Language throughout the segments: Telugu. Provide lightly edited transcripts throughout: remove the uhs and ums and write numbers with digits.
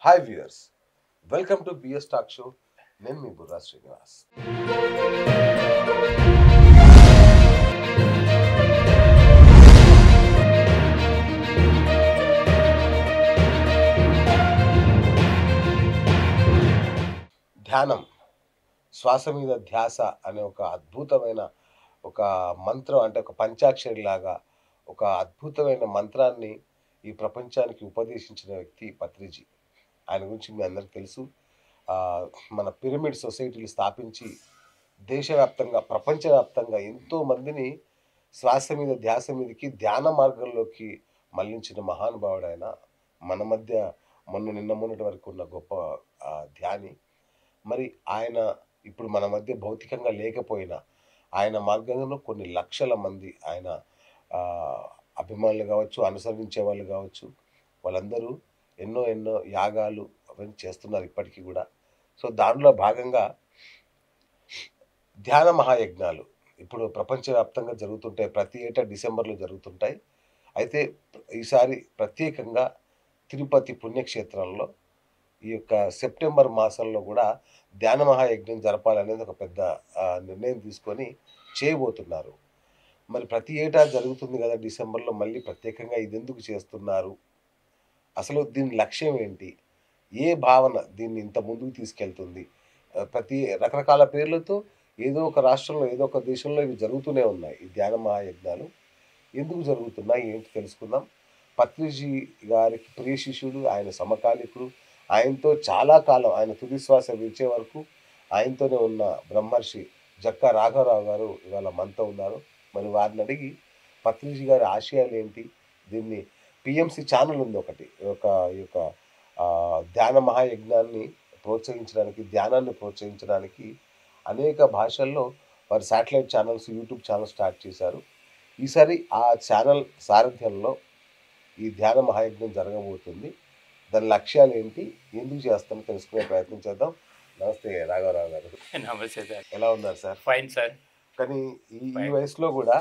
Hi viewers, welcome to BS talk show. నేను మీ బుర్రా శ్రీనివాస్. ధ్యానం, శ్వాస మీద ధ్యాస అనే ఒక అద్భుతమైన ఒక మంత్రం, అంటే ఒక పంచాక్షరి లాగా ఒక అద్భుతమైన మంత్రాన్ని ఈ ప్రపంచానికి ఉపదేశించిన వ్యక్తి పత్రిజీ. ఆయన గురించి మీ అందరికీ తెలుసు. ఆ, మన పిరమిడ్ సొసైటీలు స్థాపించి దేశవ్యాప్తంగా ప్రపంచవ్యాప్తంగా ఎంతో మందిని శ్వాస మీద ధ్యాస మీదకి ధ్యాన మార్గంలోకి మళ్లించిన మహానుభావుడు ఆయన. మన మధ్య నిన్న మొన్నటి వరకు ఉన్న గొప్ప ధ్యాని. మరి ఆయన ఇప్పుడు మన మధ్య భౌతికంగా లేకపోయినా ఆయన మార్గంలో కొన్ని లక్షల మంది ఆయన అభిమానులు కావచ్చు, అనుసరించే వాళ్ళు కావచ్చు, వాళ్ళందరూ ఎన్నో ఎన్నో యాగాలు అవన్నీ చేస్తున్నారు ఇప్పటికీ కూడా. సో దానిలో భాగంగా ధ్యాన మహాయజ్ఞాలు ఇప్పుడు ప్రపంచవ్యాప్తంగా జరుగుతుంటాయి. ప్రతి ఏటా డిసెంబర్లో జరుగుతుంటాయి. అయితే ఈసారి ప్రత్యేకంగా తిరుపతి పుణ్యక్షేత్రంలో ఈ యొక్క సెప్టెంబర్ మాసంలో కూడా ధ్యాన మహాయజ్ఞం జరపాలనేది ఒక పెద్ద నిర్ణయం తీసుకొని చేయబోతున్నారు. మరి ప్రతి ఏటా జరుగుతుంది కదా డిసెంబర్లో, మళ్ళీ ప్రత్యేకంగా ఇది ఎందుకు చేస్తున్నారు? అసలు దీని లక్ష్యం ఏంటి? ఏ భావన దీన్ని ఇంత ముందుకు తీసుకెళ్తుంది? ప్రతి రకరకాల పేర్లతో ఏదో ఒక రాష్ట్రంలో ఏదో ఒక దేశంలో ఇవి జరుగుతూనే ఉన్నాయి. ఈ ధ్యాన మహాయజ్ఞాలు ఎందుకు జరుగుతున్నాయి ఏంటి తెలుసుకుందాం. పత్రిజీ గారికి ప్రియ శిష్యుడు, ఆయన సమకాలికుడు, ఆయనతో చాలా కాలం ఆయన తుది శ్వాస విడిచే వరకు ఆయనతోనే ఉన్న బ్రహ్మర్షి జక్కా రాఘవరావు గారు ఇవాళ మనతో ఉన్నారు. మరి వారిని అడిగి పత్రిజీ గారి ఆశయాలు ఏంటి, దీన్ని పిఎంసి ఛానల్ ఉంది ఒకటి, ఈ యొక్క ధ్యాన మహాయజ్ఞాన్ని ప్రోత్సహించడానికి, ధ్యానాన్ని ప్రోత్సహించడానికి అనేక భాషల్లో వారి satellite channels, YouTube channel start చేశారు. ఈసారి ఆ ఛానల్ సారథ్యంలో ఈ ధ్యాన మహాయజ్ఞం జరగబోతుంది. దాని లక్ష్యాలు ఏంటి, ఎందుకు చేస్తామో తెలుసుకునే ప్రయత్నం చేద్దాం. నమస్తే రాఘవరావు గారు. నమస్తే సార్. ఎలా ఉన్నారు సార్? Fine sir. కానీ ఈ వయసులో కూడా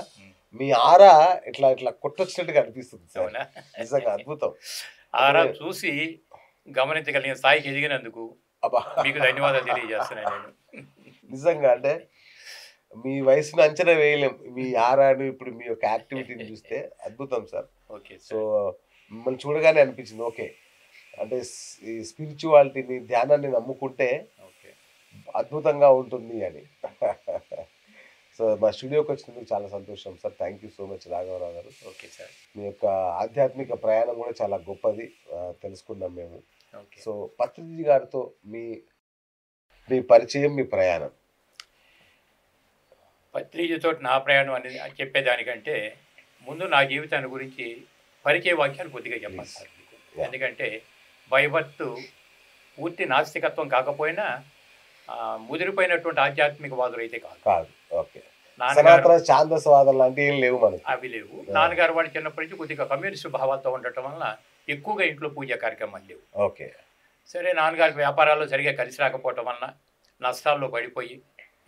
మీ ఆరా ఇట్లా ఇట్లా కొట్టొచ్చినట్టుగా అనిపిస్తుంది సార్. నిజంగా అద్భుతం. ఆరా చూసి గమనించగలిగిన స్థాయికి ఎదిగినందుకు మీకు ధన్యవాదాలు తెలియజేస్తున్నాను నేను. నిజంగా అంటే మీ వయసును అంచనా వేయలేం. మీ ఆరాను ఇప్పుడు మీ యొక్క యాక్టివిటీని చూస్తే అద్భుతం సార్. ఓకే. సో మిమ్మల్ని చూడగానే అనిపించింది ఓకే, అంటే ఈ స్పిరిచువాలిటీని, ధ్యానాన్ని నమ్ముకుంటే అద్భుతంగా ఉంటుంది అని. సో మా స్టూడియోకి వచ్చినందుకు చాలా సంతోషం sir. Thank you so much రాఘవరావు గారు. Okay sir. మీ యొక్క ఆధ్యాత్మిక ప్రయాణం కూడా చాలా గొప్పది, తెలుసుకున్నాం మేము. సో పత్రిజీ గారితో మీ మీ పరిచయం, మీ ప్రయాణం. పత్రిజీతో నా ప్రయాణం అనేది చెప్పేదానికంటే ముందు నా జీవితాన్ని గురించి పరిచయ వాక్యాలు కొద్దిగా చెప్పాలి సార్ మీకు. ఎందుకంటే బైబర్త్ పూర్తి నాస్తికత్వం కాకపోయినా ముదిరిపోయినటువంటి ఆధ్యాత్మిక వాదులు అయితే కాదు. ఓకే. ఛాందసవాదం లాంటివి ఏం లేవు మనకి. అవి లేవు. నాన్నగారు వాడు చిన్నప్పటి నుంచి కొద్దిగా కమ్యూనిస్ట్ భావాలతో ఉండటం వలన ఎక్కువగా ఇంట్లో పూజా కార్యక్రమాలు లేవు. ఓకే. సరే, నాన్నగారికి వ్యాపారాల్లో సరిగా కలిసి రాకపోవటం వలన నష్టాల్లో పడిపోయి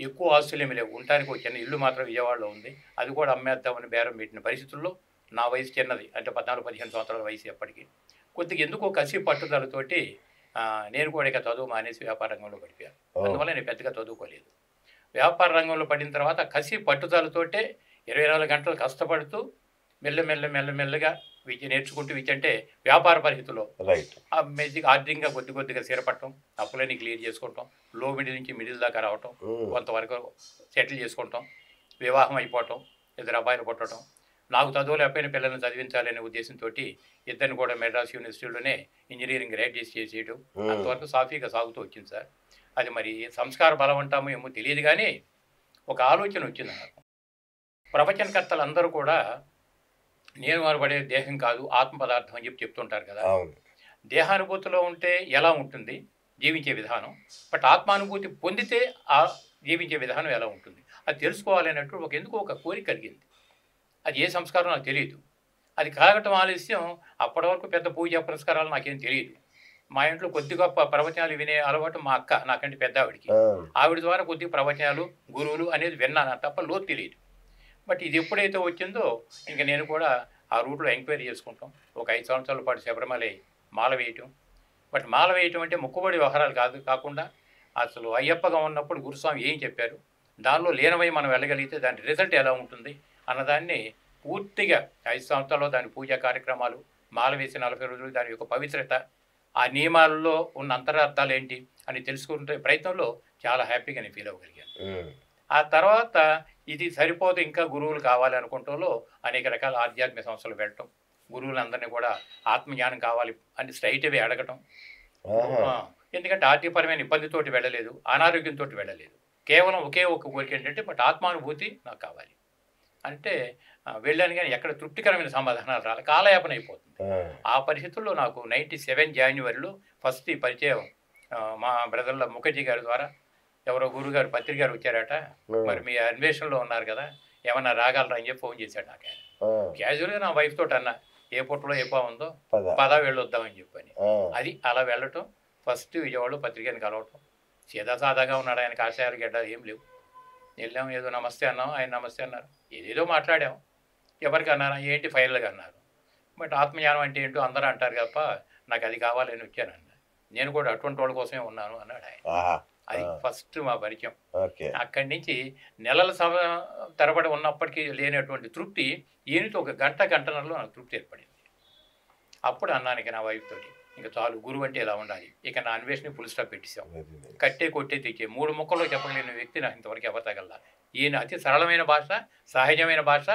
ఎక్కువ ఆస్తులు ఏమి లేవు. ఉండటానికి ఒక చిన్న ఇల్లు మాత్రం విజయవాడలో ఉంది. అది కూడా అమ్మేద్దామని బేరం పెట్టిన పరిస్థితుల్లో నా వయసు చిన్నది, అంటే 14-15 సంవత్సరాల వయసు. ఎప్పటికీ కొద్దిగా ఎందుకో కసి పట్టుదలతోటి నేను కూడా ఇక చదువు మానేసి వ్యాపార రంగంలో పడిపోయాను. అందువల్ల నేను పెద్దగా చదువుకోలేదు. వ్యాపార రంగంలో పడిన తర్వాత కసి పట్టుదలతోటే 24 గంటలు కష్టపడుతూ మెల్లమెల్లగా విద్య నేర్చుకుంటూ, విద్య అంటే వ్యాపార పరిస్థితుల్లో ఆర్థికంగా కొద్దిగా స్థిరపడటం, అప్పులన్నీ క్లియర్ చేసుకోవటం, లో మిడిల్ నుంచి మిడిల్ దాకా రావటం, కొంతవరకు సెటిల్ చేసుకుంటాం, వివాహం అయిపోవటం, 2 అబ్బాయిలు పుట్టడం, నాకు చదువు లేకపోయిన పిల్లల్ని చదివించాలనే ఉద్దేశంతో ఇద్దరిని కూడా మెడ్రాస్ యూనివర్సిటీలోనే ఇంజనీరింగ్ గ్రాడ్యుయేట్ చేసేయడం, అంతవరకు సాఫీగా సాగుతూ వచ్చింది సార్. అది మరి సంస్కార బలం అంటామో ఏమో తెలియదు, కానీ ఒక ఆలోచన వచ్చింది నాకు. ప్రవచనకర్తలు అందరూ కూడా నేను వారపడే దేహం కాదు, ఆత్మ పదార్థం అని చెప్తుంటారు కదా. దేహానుభూతిలో ఉంటే ఎలా ఉంటుంది జీవించే విధానం, బట్ ఆత్మానుభూతి పొందితే ఆ జీవించే విధానం ఎలా ఉంటుంది అది తెలుసుకోవాలన్నట్టు ఎందుకో ఒక కోరిక కలిగింది. అది ఏ సంస్కారం నాకు తెలియదు. అది కాగటం ఆలస్యం. అప్పటి వరకు పెద్ద పూజా పురస్కారాలు నాకేం తెలియదు. మా ఇంట్లో కొద్దిగా ప్రవచనాలు వినే అలవాటు మా అక్క, నాకంటే పెద్ద ఆవిడికి. ఆవిడ ద్వారా కొద్దిగా ప్రవచనాలు, గురువులు అనేది విన్నాను తప్ప లోతు తెలియదు. బట్ ఇది ఎప్పుడైతే వచ్చిందో ఇంకా నేను కూడా ఆ రూట్లో ఎంక్వైరీ చేసుకుంటాం. ఒక 5 సంవత్సరాల పాటు శబరిమల మాల వేయటం, బట్ మాల వేయటం అంటే మొక్కుబడి వ్యవహారాలు కాకుండా అసలు అయ్యప్పగా ఉన్నప్పుడు గురుస్వామి ఏం చెప్పారు, దానిలో లీనమై మనం వెళ్ళగలిగితే దాని రిజల్ట్ ఎలా ఉంటుంది అన్నదాన్ని పూర్తిగా 5 సంవత్సరాల్లో దాని పూజా కార్యక్రమాలు, మాల వేసి 40 రోజులు దాని యొక్క పవిత్రత, ఆ నియమాల్లో ఉన్న అంతరార్థాలు ఏంటి అని తెలుసుకుంటే ప్రయత్నంలో చాలా హ్యాపీగా నేను ఫీల్ అవ్వగలిగాను. ఆ తర్వాత ఇది సరిపోదు, ఇంకా గురువులు కావాలి అనుకుంటంలో అనేక రకాల ఆధ్యాత్మిక సంస్థలు వెళ్ళటం, గురువులందరినీ కూడా ఆత్మజ్ఞానం కావాలి అని స్ట్రైట్ అవే అడగటం. ఎందుకంటే ఆర్థికపరమైన ఇబ్బందితోటి వెళ్ళలేదు, అనారోగ్యంతో వెళ్ళలేదు, కేవలం ఒకే ఒక కోరిక ఏంటంటే బట్ ఆత్మానుభూతి నాకు కావాలి అంటే వెళ్ళాను. కానీ ఎక్కడ తృప్తికరమైన సమాధానాలు రాలి, కాలయాపన అయిపోతుంది. ఆ పరిస్థితుల్లో నాకు 97 జాన్యువరిలో ఫస్ట్ ఈ పరిచయం మా బ్రదర్ల ముఖర్జీ గారి ద్వారా, ఎవరో గురుగారు పత్రిక గారు వచ్చారట, మరి మీ అన్వేషణలో ఉన్నారు కదా ఏమన్నా రాగలరా అని చెప్పి ఫోన్ చేశాడు నాకు. ఆయన క్యాజువల్గా నా వైఫ్ తోటి అన్న ఏ పుట్టలో ఏ ఉందో పదా వెళ్ళొద్దామని చెప్పని, అది అలా వెళ్ళటం. ఫస్ట్ విజయవాడలో పత్రికని కలవటం, సీదా సాదాగా ఉన్నాడు ఆయన, కాషాయాలు గడ్డ ఏం లేవు. వెళ్ళాము, ఏదో నమస్తే అన్నాం, ఆయన నమస్తే అన్నారు, ఏదేదో మాట్లాడాము. ఎవరికి అన్నారా, ఏంటి ఫైనల్గా అన్నారు. బట్ ఆత్మజ్ఞానం అంటే ఏంటో అందరూ అంటారు తప్ప నాకు అది కావాలని వచ్చానన్న, నేను కూడా అటువంటి వాళ్ళ కోసమే ఉన్నాను అన్నాడు ఆయన. అది ఫస్ట్ మా పరిచయం. అక్కడి నుంచి నెలల తరబడి ఉన్నప్పటికీ లేనటువంటి తృప్తి ఈయనతో ఒక గంటన్నరలో నాకు తృప్తి ఏర్పడింది. అప్పుడు అన్నానికి నా వైఫ్ తోటి, ఇంకా చాలు, గురువు అంటే ఇలా ఉండాలి, ఇక నా అన్వేషణ ఫుల్ స్టాప్ పెట్టేశాం. కట్టే కొట్టే తెచ్చే 3 ముక్కల్లో చెప్పగలిగిన వ్యక్తి నాకు ఇంతవరకు ఎవరు తగల. ఈయన అతి సరళమైన భాష, సహజమైన భాష,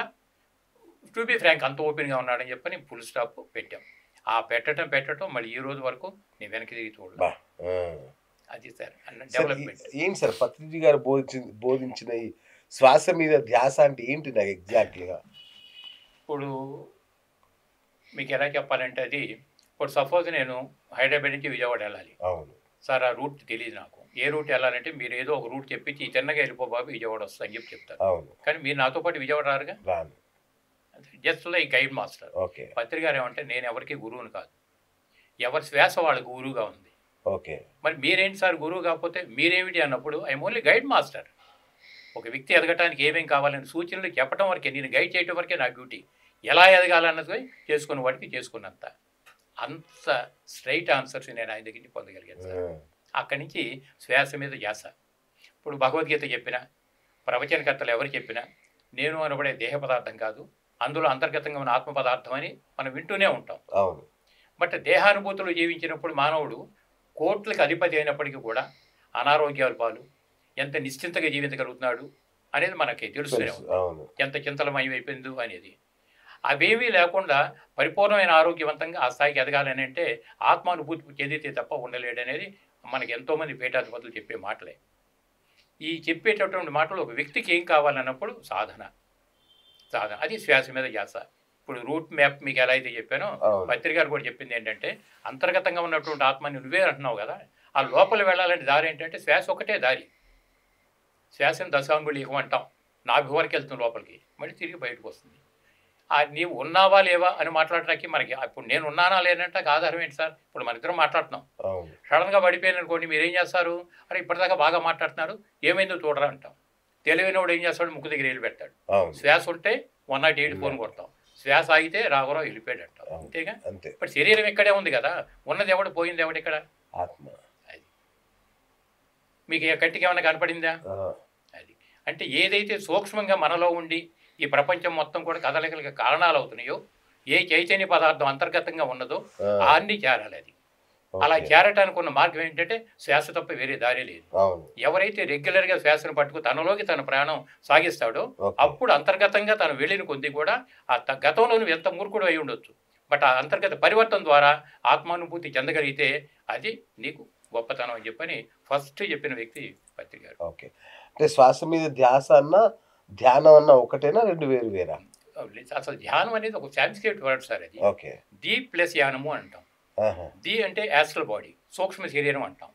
టు బి ఫ్రాంక్ అంత ఓపెన్గా ఉన్నాడని చెప్పని ఫుల్ స్టాప్ పెట్టాం. ఆ పెట్టడం మళ్ళీ ఈ రోజు వరకు నేను వెనక్కి తిరిగి చూడలేదు. అది సార్ అన్న డెవలప్మెంట్. ఏంటి సార్ పత్రిజీ గారు బోధించిన ఈ శ్వాస మీద ధ్యాస అంటే ఏంటి నాకు ఎగ్జాక్ట్లీగా? ఇప్పుడు మీకు ఎలా చెప్పాలంటే, అది ఇప్పుడు సపోజ్ నేను హైదరాబాద్ నుంచి విజయవాడ వెళ్ళాలి. అవును సార్, ఆ రూట్ తెలియదు నాకు, ఏ రూట్ వెళ్ళాలంటే మీరు ఏదో ఒక రూట్ చెప్పించి చిన్నగా వెళ్ళిపో బాబు విజయవాడ వస్తా అని చెప్పి చెప్తారు. అవును, కానీ మీరు నాతో పాటు విజయవాడ రారుగా, just like guide master. Patrika గారు ఏమంటే నేను ఎవరికి గురువుని కాదు, ఎవరి శ్వాస వాళ్ళకి గురువుగా ఉంది. మరి మీరేంటి సార్ గురువు కాకపోతే మీరేమిటి అన్నప్పుడు ఐఎమ్ ఓన్లీ గైడ్ మాస్టర్. ఒక వ్యక్తి ఎదగటానికి ఏమేమి కావాలని సూచనలు చెప్పడం వరకే, నేను గైడ్ చేయడం వరకే నా డ్యూటీ. ఎలా ఎదగాలన్నది చేసుకున్న వాడికి చేసుకున్నంత, అంత స్ట్రైట్ ఆన్సర్స్ నేను ఆయన దగ్గర నుంచి పొందగలిగాను సార్. అక్కడి నుంచి శ్వాస మీద ధ్యాస. ఇప్పుడు భగవద్గీత చెప్పినా, ప్రవచనకర్తలు ఎవరు చెప్పినా, నేను అనబడే దేహ పదార్థం కాదు, అందులో అంతర్గతంగా ఉన్న ఆత్మ పదార్థం అని మనం వింటూనే ఉంటాం. బట్ దేహానుభూతులు జీవించినప్పుడు మానవుడు కోట్లకు అధిపతి అయినప్పటికీ కూడా అనారోగ్యాల పాలు, ఎంత నిశ్చింతగా జీవించగలుగుతున్నాడు అనేది మనకి తెలుస్తూనే ఉంది, ఎంత చింతలమయం అయిపోయిందో అనేది. అవేమీ లేకుండా పరిపూర్ణమైన ఆరోగ్యవంతంగా ఆ స్థాయికి ఎదగాలని అంటే ఆత్మానుభూతి చెందితే తప్ప ఉండలేడనేది మనకి ఎంతోమంది పీఠాధిపతులు చెప్పే మాటలే. ఈ చెప్పేటటువంటి మాటలు ఒక వ్యక్తికి ఏం కావాలన్నప్పుడు సాధన, అది శ్వాస మీద ధ్యాస. ఇప్పుడు రూట్ మ్యాప్ మీకు ఎలా అయితే చెప్పానో, పత్రిక గారు కూడా చెప్పింది ఏంటంటే అంతర్గతంగా ఉన్నటువంటి ఆత్మని నువ్వే అంటున్నావు కదా, ఆ లోపల వెళ్ళాలంటే దారి ఏంటంటే శ్వాస ఒకటే దారి. శ్వాసను దశాంగుళీకం అంటాం, నాభి వరకు వెళ్తుంది లోపలికి, మళ్ళీ తిరిగి బయటకు వస్తుంది. నీవు ఉన్నావా లేవా అని మాట్లాడటానికి మనకి ఇప్పుడు నేను ఉన్నానా లేనంటే ఆధారం ఏంటి సార్? ఇప్పుడు మన ఇద్దరం మాట్లాడుతున్నాం, సడన్గా పడిపోయాను అనుకోండి, మీరేం చేస్తారు? అరే ఇప్పటిదాకా బాగా మాట్లాడుతున్నారు, ఏమైందో చూడరా అంటాం. తెలివైనవాడు ఏం చేస్తాడు? ముక్కు దగ్గర వెళ్ళి పెడతాడు. శ్వాస ఉంటే 108 ఫోన్ కొడతాం, శ్వాస ఆగితే రాఘవరావు వెళ్ళిపోయాడు అంటాం, అంతేగా. ఇప్పుడు శరీరం ఇక్కడే ఉంది కదా, ఉన్నది ఎవడు, పోయింది ఎవడు ఇక్కడ? ఆత్మ. అది మీకు కంటికి ఏమైనా కనపడిందా? అది అంటే ఏదైతే సూక్ష్మంగా మనలో ఉండి ఈ ప్రపంచం మొత్తం కూడా కదలికలకి కారణాలు అవుతున్నాయో, ఏ చైతన్య పదార్థం అంతర్గతంగా ఉన్నదో అన్ని చేరాలి. అది అలా చేరటానికి ఉన్న మార్గం ఏంటంటే శ్వాస తప్ప వేరే దారి లేదు. ఎవరైతే రెగ్యులర్గా శ్వాసను పట్టుకు తనలోకి తన ప్రయాణం సాగిస్తాడో అప్పుడు అంతర్గతంగా తను వెళ్ళిన కొద్ది కూడా ఆ గతంలో నువ్వు ఎంత మూర్ఖుడు అయి ఉండొచ్చు, బట్ ఆ అంతర్గత పరివర్తన ద్వారా ఆత్మానుభూతి చెందగలిగితే అది నీకు గొప్పతనం అని చెప్పని ఫస్ట్ చెప్పిన వ్యక్తి పత్రిక గారు. ఓకే, అంటే శ్వాస మీద ధ్యాస అన్న ధ్యానం అన్న ఒకటేనా, రెండు వేరు వేరా? అసలు ధ్యానం అనేది ఒక సాంస్క్రిట్ వర్డ్ సార్. అది ది ప్లస్ యానము అంటాం. ది అంటే యాస్ట్రల్ బాడీ, సూక్ష్మ శరీరం అంటాం.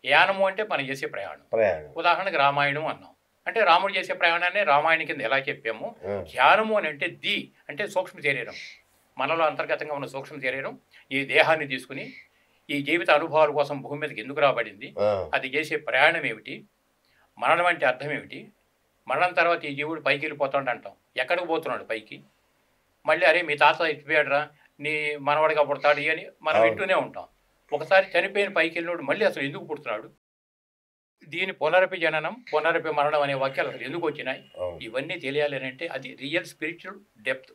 యానము అంటే మనం చేసే ప్రయాణం. ఉదాహరణకు రామాయణం అన్నాం అంటే రాముడు చేసే ప్రయాణాన్ని రామాయణం కింద ఎలా చెప్పాము. ధ్యానము అని అంటే ది అంటే సూక్ష్మ శరీరం, మనలో అంతర్గతంగా ఉన్న సూక్ష్మ శరీరం ఈ దేహాన్ని తీసుకుని ఈ జీవిత అనుభవాల కోసం భూమి మీదకి ఎందుకు రాబడింది, అది చేసే ప్రయాణం ఏమిటి, మరణం అంటే అర్థం ఏమిటి, మరణం తర్వాత ఈ జీవుడు పైకి వెళ్ళిపోతాడు అంటాం. ఎక్కడికి పోతున్నాడు పైకి? మళ్ళీ అరే మీ తాత ఎత్తిపోయాడురా, నీ మనవాడిగా పుడతాడు అని మనం వింటూనే ఉంటాం. ఒకసారి చనిపోయిన పైకి వెళ్ళినోడు మళ్ళీ అసలు ఎందుకు పుడుతున్నాడు, దీని పునరపి జననం పునరపి మరణం అనే వాక్యాలు అసలు ఎందుకు వచ్చినాయి, ఇవన్నీ తెలియాలి అని అంటే అది రియల్ స్పిరిచువల్ డెప్త్.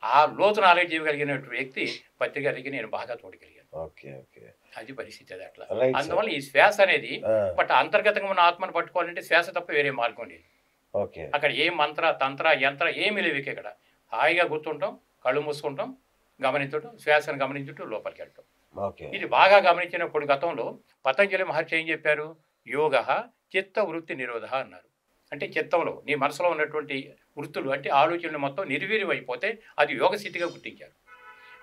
ఆ లోతు నాలెడ్జ్ ఇవ్వగలిగినటువంటి వ్యక్తి పత్రికలకి నేను బాగా చూడగలిగాను. అది పరిస్థితి అది అట్లా. అందువల్ల ఈ శ్వాస అనేది బట్ అంతర్గతంగా ఉన్న ఆత్మను పట్టుకోవాలంటే శ్వాస తప్ప వేరే మార్గం లేదు. అక్కడ ఏ మంత్ర తంత్ర యంత్ర ఏమీ లేవు. ఇక్కడ హాయిగా గుర్తుంటాం, కళ్ళు మూసుకుంటాం, గమనించడం, శ్వాసను గమనించడం, లోపలికి వెళ్ళటం. ఇది బాగా గమనించినప్పుడు గతంలో పతంజలి మహర్షి ఏం చెప్పారు, యోగ చిత్త వృత్తి నిరోధ అన్నారు. అంటే చిత్తంలో నీ మనసులో ఉన్నటువంటి వృత్తులు అంటే ఆలోచనలు మొత్తం నిర్వీర్యం అయిపోతే అది యోగ స్థితిగా గుర్తించారు.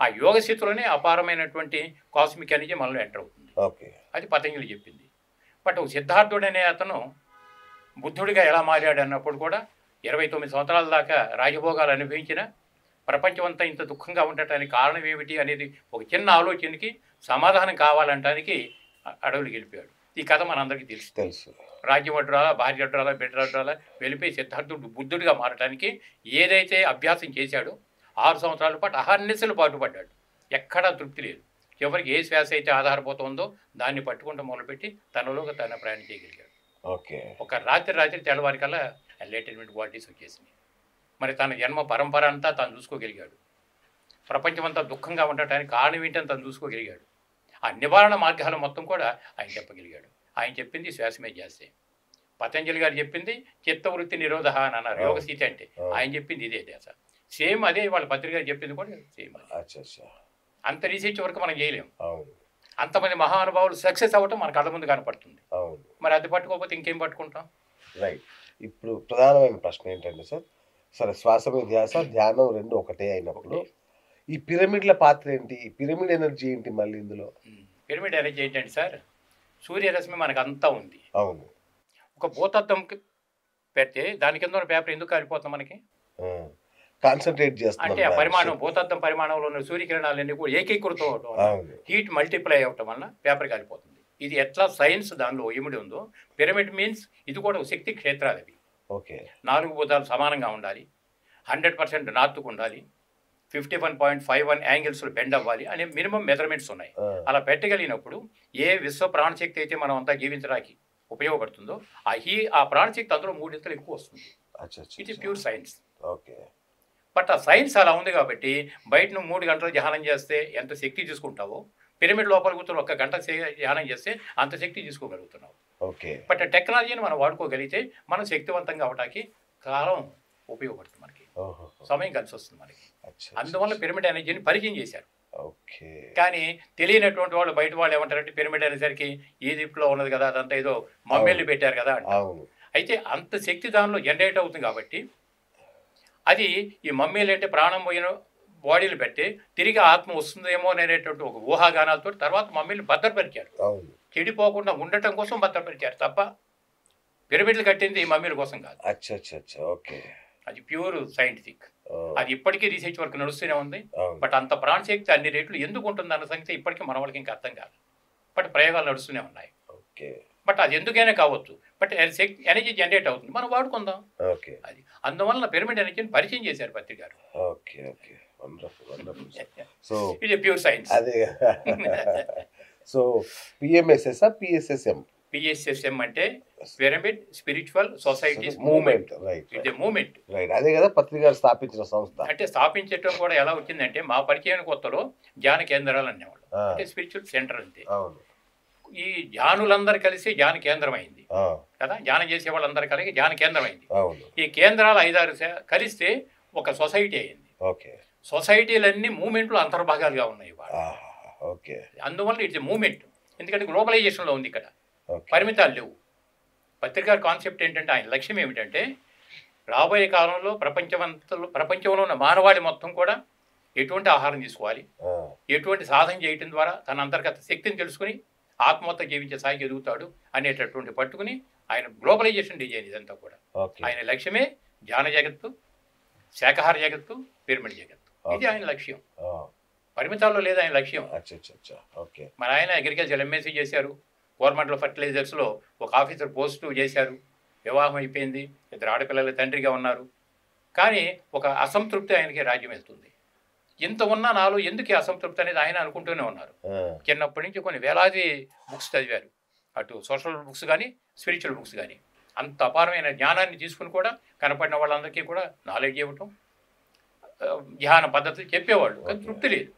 ఆ యోగ స్థితిలోనే అపారమైనటువంటి కాస్మిక్ ఎనర్జీ మనలో ఎంటర్ అవుతుంది. అది పతంజలి చెప్పింది. బట్ సిద్ధార్థుడు అనే అతను బుద్ధుడిగా ఎలా మారాడు అన్నప్పుడు కూడా 29 సంవత్సరాల దాకా రాజభోగాలు అనుభవించిన ప్రపంచం అంతా ఇంత దుఃఖంగా ఉండటానికి కారణం ఏమిటి అనేది ఒక చిన్న ఆలోచనకి సమాధానం కావాలంటానికి అడవులకు వెళ్ళిపోయాడు. ఈ కథ మనందరికీ తెలుసు. రాజ్యం అడ్డురాలా, భార్య అడ్డురాలా, బిడ్డ అడ్డురాలా వెళ్ళిపోయి సిద్ధార్థుడు బుద్ధుడిగా మారడానికి ఏదైతే అభ్యాసం చేశాడో 6 సంవత్సరాల పాటు అహర్నిశలు పాటుపడ్డాడు. ఎక్కడా తృప్తి లేదు. చివరికి ఏ శ్వాస అయితే ఆధారపోతుందో దాన్ని పట్టుకుంటూ మొదలుపెట్టి తనలోకి తన ప్రయాణం చేయగలిగాడు. ఒక రాత్రి తెల్లవారికల్లా ఎన్లైటన్మెంట్ క్వాలిటీస్ వచ్చేసినాయి. మరి తన జన్మ పరంపర అంతా తను చూసుకోగలిగాడు. ప్రపంచమంతా దుఃఖంగా ఉండటానికి కారణం ఏంటని తను చూసుకోగలిగాడు. ఆ నివారణ మార్గాలు మొత్తం కూడా ఆయన చెప్పగలిగాడు. ఆయన చెప్పింది శ్వాసమే చేస్తే. పతంజలి గారు చెప్పింది చిత్తవృత్తి నిరోధ అని అన్నారు, యోగ స్థితి అంటే. ఆయన చెప్పింది ఇదే దేశ సేమ్ అదే. వాళ్ళ పత్రిక గారు చెప్పింది కూడా సేమ్. అంత రీసెర్చ్ వరకు మనం చేయలేము. అంతమంది మహానుభావులు సక్సెస్ అవ్వటం మన కళ్ళ ముందు కనపడుతుంది. మరి అది పట్టుకోకపోతే ఇంకేం పట్టుకుంటాం? రైట్. ఇప్పుడు ప్రధానమైన ప్రశ్న ఏంటంటే సార్, సరే శ్వాస మీద ధ్యాస ధ్యానం రెండు ఒకటే అయినప్పుడు ఈ పిరమిడ్ల పాత్ర ఏంటి, పిరమిడ్ ఎనర్జీ ఏంటి మళ్ళీ ఇందులో? పిరమిడ్ ఎనర్జీ ఏంటంటే సార్, సూర్యరశ్మి మనకు అంతా ఉంది. అవును. ఒక భూతత్వంకి పెడితే దాని కింద ఉన్న పేపర్ ఎందుకు కాలిపోతుంది మనకి? కాన్సన్ట్రేట్ చేస్తాం అంటే ఆ పరిమాణం, భూతత్వం పరిమాణంలో ఉన్న సూర్యకిరణాలన్నీ కూడా ఏకీకృతం అవటం, హీట్ మల్టిప్లై అవ్వటం వల్ల పేపర్ కాలిపోతుంది. ఇది ఎట్లా సైన్స్ దానిలో ఇమిడి ఉందో, పిరమిడ్ మీన్స్ ఇది కూడా శక్తి క్షేత్రాలు. అవి 4 భూతాలు సమానంగా ఉండాలి, 100% నార్త్కు ఉండాలి, 51.51 యాంగిల్స్లో బెండ్ అవ్వాలి అనే మినిమం మెజర్మెంట్స్ ఉన్నాయి. అలా పెట్టగలిగినప్పుడు ఏ విశ్వ ప్రాణశక్తి అయితే మనం అంతా జీవించడానికి ఉపయోగపడుతుందో ఆ ప్రాణశక్తి అందులో 3 ఇంతలు ఎక్కువ వస్తుంది. ఇది ప్యూర్ సైన్స్. బట్ ఆ సైన్స్ అలా ఉంది కాబట్టి బయట నువ్వు 3 గంటలు ధ్యానం చేస్తే ఎంత శక్తి తీసుకుంటావో, పిరమిడ్ లోపల కూర్చొని 1 గంట ధ్యానం చేస్తే అంత శక్తి తీసుకోగలుగుతున్నావు. బట్ టెక్నాలజీని మనం వాడుకోగలిగితే మనం శక్తివంతంగా అవడానికి కాలం ఉపయోగపడుతుంది, మనకి సమయం కలిసి వస్తుంది మనకి. అందువల్ల పిరమిడ్ ఎనర్జీని పరిచయం చేశారు. కానీ తెలియనటువంటి వాళ్ళు, బయట వాళ్ళు ఏమంటారంటే పిరమిడ్ అనేసరికి ఈజిప్ట్లో ఉన్నది కదా, అదంతా ఏదో మమ్మీలు పెట్టారు కదా అంటారు. అయితే అంత శక్తి దానిలో జనరేట్ అవుతుంది కాబట్టి అది ఈ మమ్మీలు అంటే ప్రాణం పోయిన బాడీలు పెట్టి తిరిగి ఆత్మ వస్తుందేమో అనేటువంటి ఒక ఊహాగానాలతో తర్వాత మమ్మీలు భద్రపరిచారు. చెడిపోకుండా ఉండటం కోసం భద్రపరిచారు తప్ప పిరమిడ్లు కట్టింది ఈ మమ్మీల కోసం కాదు. అది ప్యూర్ సైంటిఫిక్. అది ఇప్పటికీ రీసెర్చ్ వర్క్ నడుస్తూనే ఉంది. బట్ అంత ప్రాణశక్తి అన్ని రేట్లు ఎందుకు ఉంటుంది అన్న సంగతి ఇప్పటికీ మన వాళ్ళకి ఇంకా అర్థం కాదు. బట్ ప్రయోగాలు నడుస్తూనే ఉన్నాయి. బట్ అది ఎందుకైనా కావచ్చు, బట్ ఎనర్జీ జనరేట్ అవుతుంది, మనం వాడుకుందాం. అది అందువల్ల పిరమిడ్ ఎనర్జీని పరిచయం చేశారు పత్రిక గారు. సో ఇది ప్యూర్ సైన్స్. అదే. So PMSS PSSM? పిఎస్ఎస్ఎం అంటే పిరమిడ్ స్పిరిచువల్ సొసైటీస్ మూవ్మెంట్. ఇది మూవ్మెంట్. అదే కదా పత్రిక గారు స్థాపించిన సంస్థ. అంటే స్థాపించడం కూడా ఎలా వచ్చిందంటే, మా పరిచయం కొత్తలో ధ్యాన కేంద్రాలు అనేవాళ్ళు, అంటే స్పిరిచువల్ సెంటర్ అంతే. ఈ ధ్యానులందరూ కలిసి ధ్యాన కేంద్రం అయింది కదా, ధ్యానం చేసే వాళ్ళందరూ కలిసి ధ్యాన కేంద్రం అయింది. ఈ కేంద్రాలు 5-6 కలిస్తే ఒక సొసైటీ అయింది. సొసైటీలన్నీ మూవ్మెంట్లు అంతర్భాగాలుగా ఉన్నాయి. అందువల్ల ఇట్స్ మూవ్మెంట్. ఎందుకంటే గ్లోబలైజేషన్లో ఉంది, ఇక్కడ పరిమితాలు లేవు. పత్రికా కాన్సెప్ట్ ఏంటంటే, ఆయన లక్ష్యం ఏమిటంటే రాబోయే కాలంలో ప్రపంచంలో ఉన్న మానవాళి మొత్తం కూడా ఎటువంటి ఆహారం తీసుకోవాలి, ఎటువంటి సాధన చేయటం ద్వారా తన అంతర్గత శక్తిని తెలుసుకుని ఆత్మహత్య జీవించే స్థాయికి ఎదుగుతాడు అనేటటువంటి పట్టుకుని ఆయన గ్లోబలైజేషన్ డిజైన్ ఇదంతా కూడా. ఆయన లక్ష్యమే ధ్యాన జగత్తు, శాకాహార జగత్తు, పిరమిడ్ జగత్తు. ఇది ఆయన లక్ష్యం. పరిమితాల్లో లేదు ఆయన లక్ష్యం. మరి ఆయన అగ్రికల్చర్ ఎంఎస్సీ చేశారు, గవర్నమెంట్లో ఫర్టిలైజర్స్లో ఒక ఆఫీసర్ పోస్టు చేశారు, వివాహం అయిపోయింది, 2 ఆడపిల్లల తండ్రిగా ఉన్నారు. కానీ ఒక అసంతృప్తి ఆయనకి రాజ్యం వెళ్తుంది. ఇంత ఉన్నా నాలో ఎందుకు ఈ అసంతృప్తి అనేది ఆయన అనుకుంటూనే ఉన్నారు. చిన్నప్పటి నుంచి కొన్ని వేలాది బుక్స్ చదివారు, అటు సోషల్ బుక్స్ కానీ స్పిరిచువల్ బుక్స్ కానీ. అంత అపారమైన జ్ఞానాన్ని తీసుకుని కూడా కనపడిన వాళ్ళందరికీ కూడా నాలెడ్జ్ ఇవ్వటం, ధ్యాన పద్ధతులు చెప్పేవాళ్ళు, కానీ తృప్తి లేదు.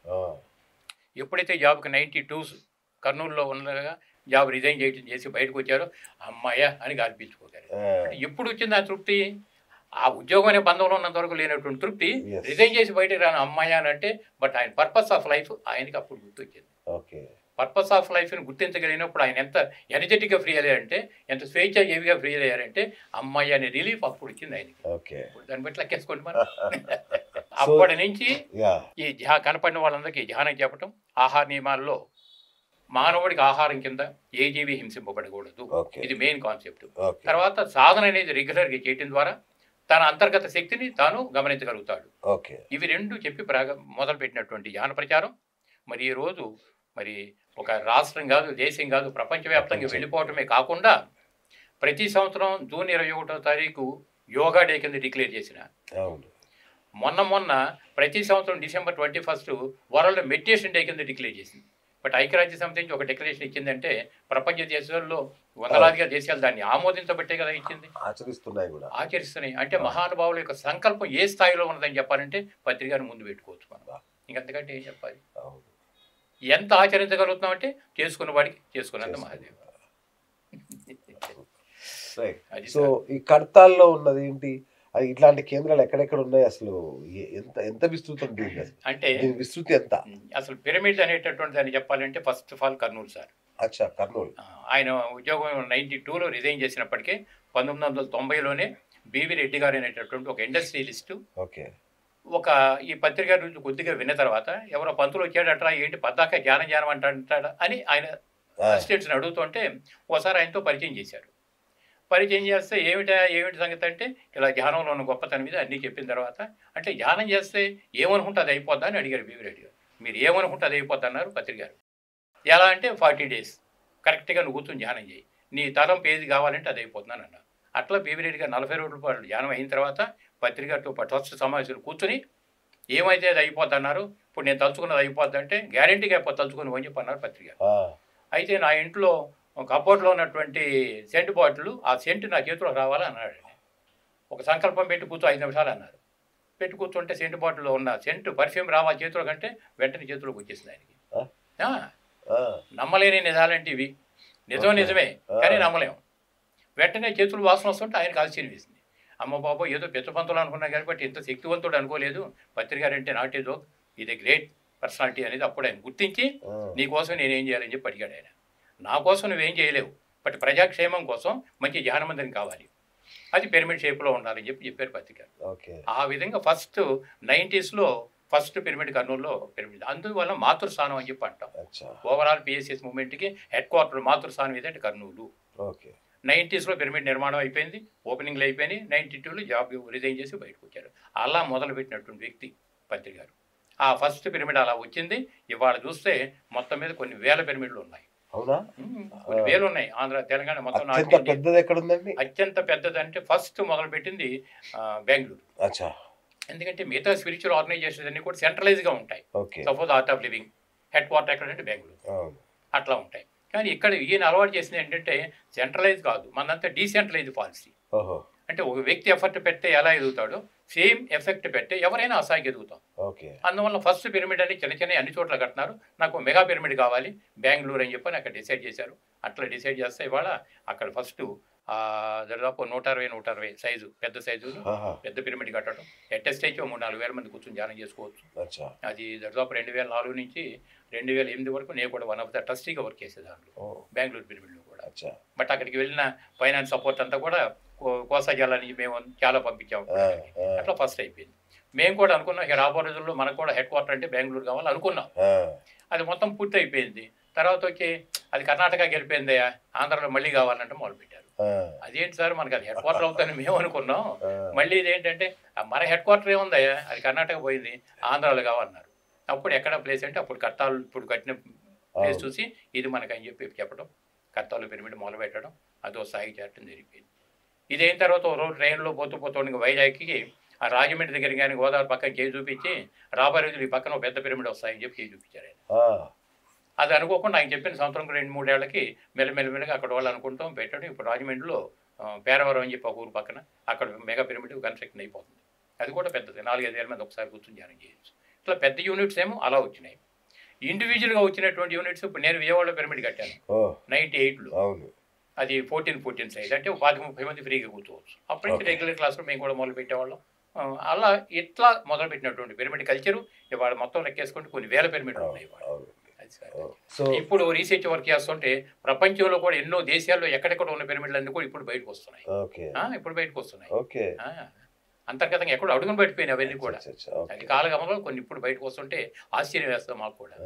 ఎప్పుడైతే జాబ్కి 92 కర్నూలులో ఉండగా జాబ్ రిజైన్ చేసి బయటకు వచ్చారో అమ్మాయ అని గాల్పించుకోగారు. ఎప్పుడు వచ్చింది ఆ తృప్తి? ఆ ఉద్యోగం అనే బంధంలో ఉన్నంత వరకు లేనటువంటి తృప్తి రిజైన్ చేసి బయటకు రాను అమ్మాయ అని అంటే. బట్ ఆయన పర్పస్ ఆఫ్ లైఫ్ ఆయనకి అప్పుడు గుర్తొచ్చింది. పర్పస్ ఆఫ్ లైఫ్ని గుర్తించగలిగినప్పుడు ఆయన ఎంత ఎనర్జెటిక్గా ఫ్రీ అయ్యారంటే, ఎంత స్వేచ్ఛాజీవిగా ఫ్రీ అయ్యారంటే అమ్మాయి అనే రిలీఫ్ అప్పుడు వచ్చింది ఆయనకి. దాన్ని బట్టి లెక్కేసుకోండి మనం. అప్పటి నుంచి ఈ కనపడిన వాళ్ళందరికీ ధ్యానం చెప్పటం, ఆహార నియమాల్లో మానవుడికి ఆహారం కింద ఏ జీవి హింసింపబడకూడదు, ఇది మెయిన్ కాన్సెప్ట్. తర్వాత సాధన అనేది రెగ్యులర్గా చేయటం ద్వారా తన అంతర్గత శక్తిని తాను గమనించగలుగుతాడు. ఇవి రెండు చెప్పి మొదలుపెట్టినటువంటి ధ్యాన ప్రచారం మరి ఈరోజు మరి ఒక రాష్ట్రం కాదు, దేశం కాదు, ప్రపంచవ్యాప్తంగా వెళ్ళిపోవటమే కాకుండా ప్రతి సంవత్సరం జూన్ 21వ తారీఖు యోగా డే కింద డిక్లేర్ చేసిన, మొన్న ప్రతి సంవత్సరం డిసెంబర్ 21 వరల్డ్ మెడిటేషన్ డే కింద డిక్లేర్ చేసింది. బట్ ఐక్యరాజ్య సమితి నుంచి ఒక డిక్లరేషన్ ఇచ్చిందంటే ప్రపంచ దేశాల్లో వందలాదిగా దేశాలు దాన్ని ఆమోదించబట్టే కదా ఇచ్చింది, ఆచరిస్తున్నాయి. అంటే మహానుభావుల యొక్క సంకల్పం ఏ స్థాయిలో ఉన్నదని చెప్పాలంటే పత్రికను ముందు పెట్టుకోవచ్చు మనం. ఇంకంతకంటే ఏం చెప్పాలి? ఎంత ఆచరించగలుగుతున్నాం అంటే చేసుకున్న వాడికి చేసుకున్నంత మహాదేవ్. సో ఈ కడతాల్లో ఉన్నది ఏంటి? ఇట్లాంటి కేంద్రాలు ఎక్కడెక్కడ ఉన్నాయి? అసలు ఎంత ఎంత విస్తృతం అంటే విస్తృతి ఎంత? అసలు పిరమిడ్ అనేటటువంటి దాన్ని చెప్పాలంటే first of all Kurnool sir. Kurnool. ఆయన ఉద్యోగం 92లో రిజైన్ చేసినప్పటికీ 1990లోనే బివి రెడ్డి గారు అనేటటువంటి ఒక ఇండస్ట్రియలిస్టు ఒక ఈ పత్రిక నుంచి కొద్దిగా విన్న తర్వాత ఎవరో పంతులు వచ్చాడట్రా, ఏంటి పద్దాక జ్ఞానం అంటాడా అని ఆయన అసిస్టెంట్స్ని అడుగుతుంటే ఒకసారి ఆయనతో పరిచయం చేశారు. పరిచయం చేస్తే ఏమిటి సంగతి అంటే ఇలా ధ్యానంలో ఉన్న గొప్పతనం మీద అన్నీ చెప్పిన తర్వాత, అంటే ధ్యానం చేస్తే ఏమనుకుంటే అది అయిపోద్దా అని అడిగారు బివి రెడ్డి గారు. మీరు ఏమనుకుంటే అది అయిపోద్ది అన్నారు పత్రిక గారు. ఎలా అంటే 40 days కరెక్ట్గా నువ్వు కూర్చొని ధ్యానం చేయి, నీ తరం పేజీ కావాలంటే అది అయిపోతుందని అన్నారు. అట్లా బివి రెడ్డి గారు 40 రోజుల పాటు ధ్యానం అయిన తర్వాత పత్రికతో ఫస్ట్ సమావేశాలు కూర్చొని ఏమైతే అది అయిపోద్ది అన్నారు. ఇప్పుడు నేను తలుచుకున్నది అయిపోద్ది అంటే గ్యారెంటీగా తలుచుకుని అని చెప్పి అన్నారు పత్రిక. అయితే నా ఇంట్లో కబోర్డ్లో ఉన్నటువంటి సెంటు బాటిల్, ఆ సెంటు నా చేతిలో రావాలని అన్నాడు. ఒక సంకల్పం పెట్టి కూర్చో 5 నిమిషాలు అన్నారు. పెట్టి కూర్చుంటే సెంటు బాటిల్లో ఉన్న సెంటు పర్ఫ్యూమ్ రావాలి చేతిలో కంటే వెంటనే చేతిలోకి వచ్చేసింది ఆయనకి. నమ్మలేని నిజాలంటే ఇవి. నిజమే కానీ నమ్మలేము. వెంటనే చేతులు వాసన వస్తుంటే ఆయనకు ఆశ్చర్యం వేసింది. అమ్మ బాబో ఏదో పెద్దపంతులు అనుకున్నా కానీ బట్ ఇంత శక్తివంతుడు అనుకోలేదు. పత్రిక అంటే నాట్ ఏదో ఇది గ్రేట్ పర్సనాలిటీ అనేది అప్పుడు ఆయన గుర్తించి నీకోసం నేనేం చేయాలని చెప్పి అడిగాడు ఆయన. నా కోసం నువ్వేం చేయలేవు, బట్ ప్రజాక్షేమం కోసం మంచి ధ్యానమందిరం కావాలి, అది పిరమిడ్ షేప్లో ఉండాలని చెప్పారు పత్రిక. ఆ విధంగా ఫస్ట్ 90sలో ఫస్ట్ పిరమిడ్ కర్నూలులో పిరమిడ్. అందువల్ల మాతృస్థానం అని చెప్పి అంటాం. ఓవరాల్ పిఎస్ఎస్ మూవ్మెంట్కి హెడ్ క్వార్టర్ మాతృస్థానం ఏదంటే కర్నూలు. 90sలో పిరమిడ్ నిర్మాణం అయిపోయింది, ఓపెనింగ్లు అయిపోయినాయి. 92లో జాబ్ రిజైన్ చేసి బయటకు వచ్చారు. అలా మొదలుపెట్టినటువంటి వ్యక్తి పత్రిక గారు. ఆ ఫస్ట్ పిరమిడ్ అలా వచ్చింది. ఇవాళ చూస్తే మొత్తం మీద కొన్ని వేల పిరమిడ్లు ఉన్నాయి. కొన్ని వేలు ఉన్నాయి. ఆంధ్ర తెలంగాణ మొత్తం. అత్యంత పెద్దది అంటే ఫస్ట్ మొదలుపెట్టింది బెంగళూరు. ఎందుకంటే మిగతా స్పిరిచువల్ ఆర్గనైజేషన్స్ అన్ని కూడా సెంట్రలైజ్గా ఉంటాయి. Suppose art of living head quarter ఎక్కడంటే బెంగళూరు, అట్లా ఉంటాయి. కానీ ఇక్కడ ఈయన అలవాటు చేసింది ఏంటంటే సెంట్రలైజ్ కాదు, మనంతా డీసెంట్రలైజ్ పాలసీ. అంటే ఒక వ్యక్తి ఎఫర్ట్ పెడితే ఎలా ఎదుగుతాడో సేమ్ ఎఫెక్ట్ పెడితే ఎవరైనా అసాయికి ఎదుగుతాం. అందువల్ల ఫస్ట్ పిరమిడ్ అని చిన్న అన్ని చోట్ల కట్టినారు. నాకు మెగా పిరమిడ్ కావాలి బెంగళూరు అని చెప్పని అక్కడ డిసైడ్ చేశారు. అట్లా డిసైడ్ చేస్తే ఇవాళ అక్కడ ఫస్ట్ దాదాపు 160 సైజు, పెద్ద సైజు పెద్ద పిరమిడ్ కట్టడం. అటెస్ట్ అయితే 3-4 వేల మంది కూర్చొని ధ్యానం చేసుకోవచ్చు. అది దాదాపు 2004 నుంచి 2008 వరకు నేను కూడా వన్ ఆఫ్ ద ట్రస్టీగా వర్క్ చేసేది దాంట్లో బెంగళూరు పిరమిడ్లో కూడా. బట్ అక్కడికి వెళ్ళిన ఫైనాన్స్ సపోర్ట్ అంతా కూడా కోసాజాలని మేము చాలా పంపించాము. అట్లా ఫస్ట్ అయిపోయింది. మేము కూడా అనుకున్నాం రాబో రోజుల్లో మనకు కూడా హెడ్ క్వార్టర్ అంటే బెంగళూరు కావాలి అనుకున్నాం. అది మొత్తం పూర్తి అయిపోయింది. తర్వాత వచ్చి అది కర్ణాటకకి వెళ్ళిపోయిందయ్యా, ఆంధ్రాలో మళ్ళీ కావాలంటే మొదలుపెట్టారు. అదేంటి సార్ మనకి అది హెడ్ క్వార్టర్ అవుతుందని మేము అనుకున్నాం. మళ్ళీ ఇదేంటంటే మన హెడ్ క్వార్టర్ ఏముందయ్యా, అది కర్ణాటక పోయింది, ఆంధ్రాలో కావాలన్నారు. అప్పుడు ఎక్కడ ప్లేస్ అంటే అప్పుడు కర్తాలు ఇప్పుడు కట్టిన ప్లేస్ చూసి ఇది మనకని చెప్పడం, కర్తాలు పిరమిడ్ మొదలు పెట్టడం, అదో స్థాయికి చేరడం జరిగిపోయింది. ఇదైన తర్వాత రోజు ట్రైన్లో పోతూ ఇంకా వైజాగ్కి ఆ రాజమండ్రి దగ్గర కానీ గోదావరి పక్కన చేయి చూపించి రాబోయే రోజులు ఈ పక్కన ఒక పెద్ద పిరమిడ్ వస్తాయని చెప్పి చేయి చూపించారు ఆయన. ఆ, అది అనుకోకుండా ఆయన చెప్పిన సంవత్సరం 2-3 ఏళ్ళకి మెల్లమెల్లమెల్లగా అక్కడ వాళ్ళు అనుకుంటాం పెట్టడం. ఇప్పుడు రాజమండ్రిలో పేరవరం అని చెప్పి ఒక ఊరు పక్కన అక్కడ మెగా పిరమిడ్ కన్స్ట్రక్షన్ అయిపోతుంది. అది కూడా పెద్దది, 4-5 ఏళ్ళ మంది ఒకసారి కూర్చొని ధ్యానం చేయొచ్చు. ఇట్లా పెద్ద యూనిట్స్ ఏమో అలా వచ్చినాయి. ఇండివిజువల్గా వచ్చినటువంటి యూనిట్స్ ఇప్పుడు నేను విజయవాడలో పిరమిడ్ కట్టాను ఓ 98లో. అవును. అది 14 సైజ్, అంటే 25-30 మంది ఫ్రీగా కూర్చోవచ్చు. అప్పటి నుంచి Okay. రెగ్యులర్ క్లాసులో మేము కూడా మొదలు పెట్టేవాళ్ళం. అలా ఇట్లా మొదలుపెట్టినటువంటి పిరమిడ్ కల్చరు ఇవాళ మొత్తం లెక్కేసుకుంటే కొన్ని వేల పిరమిడ్లు ఉన్నాయి ఇవాళ. అవును. అది సార్. సో ఇప్పుడు రీసెర్చ్ వర్క్ చేస్తుంటే ప్రపంచంలో కూడా ఎన్నో దేశాల్లో ఎక్కడెక్కడ ఉన్న పిరమిడ్లు అన్నీ కూడా ఇప్పుడు బయటకు వస్తున్నాయి. ఓకే ఇప్పుడు బయటకు వస్తున్నాయి. ఓకే. అంతర్గతంగా ఎక్కడో అడుగును బయటపోయినాయి అవన్నీ కూడా. ఓకే. అది కాలగమనంలో కొన్ని ఇప్పుడు బయటకు వస్తుంటే ఆశ్చర్యం వేస్తాం మాకు కూడా.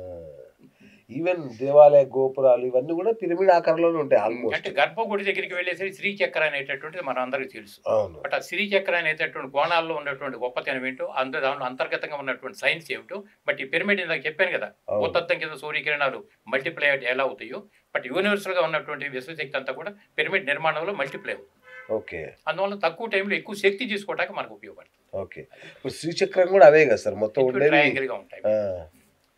ఈవెన్ దేవాలయ గోపురాలు ఇవన్నీ కూడా పిరమిడ్ ఆకారంలోనే ఉంటాయి ఆల్మోస్ట్. అంటే గర్భగుడి దగ్గరికి వెళ్ళేసరికి శ్రీచక్ర అనేటటువంటిది మన అందరికీ తెలుసు. అవును. బట్ ఆ శ్రీచక్ర అనేటటువంటి కోణాల్లో ఉన్నటువంటి గొప్పతనం ఏంటో, దానిలో అంతర్గతంగా ఉన్నటువంటి సైన్స్ ఏమిటో. బట్ ఈ పిరమిడ్ ఇందాక చెప్పాను కదా, అవును. భూతత్వం కింద సూర్యకిరణాలు మల్టిప్లై ఎలా అవుతాయో, బట్ యూనివర్సల్గా ఉన్నటువంటి విశ్వశక్తి అంతా కూడా పిరమిడ్ నిర్మాణంలో మల్టిప్లై అవుతుంది. ఓకే. అందువల్ల తక్కువ టైంలో ఎక్కువ శక్తి తీసుకోవడానికి మనకు ఉపయోగపడుతుంది. ఓకే. ఇప్పుడు శ్రీచక్రం కూడా అవే కదా సార్ మొత్తం ఉండేది. ట్రయాంగిల్గా ఉంటాయి. ఆ.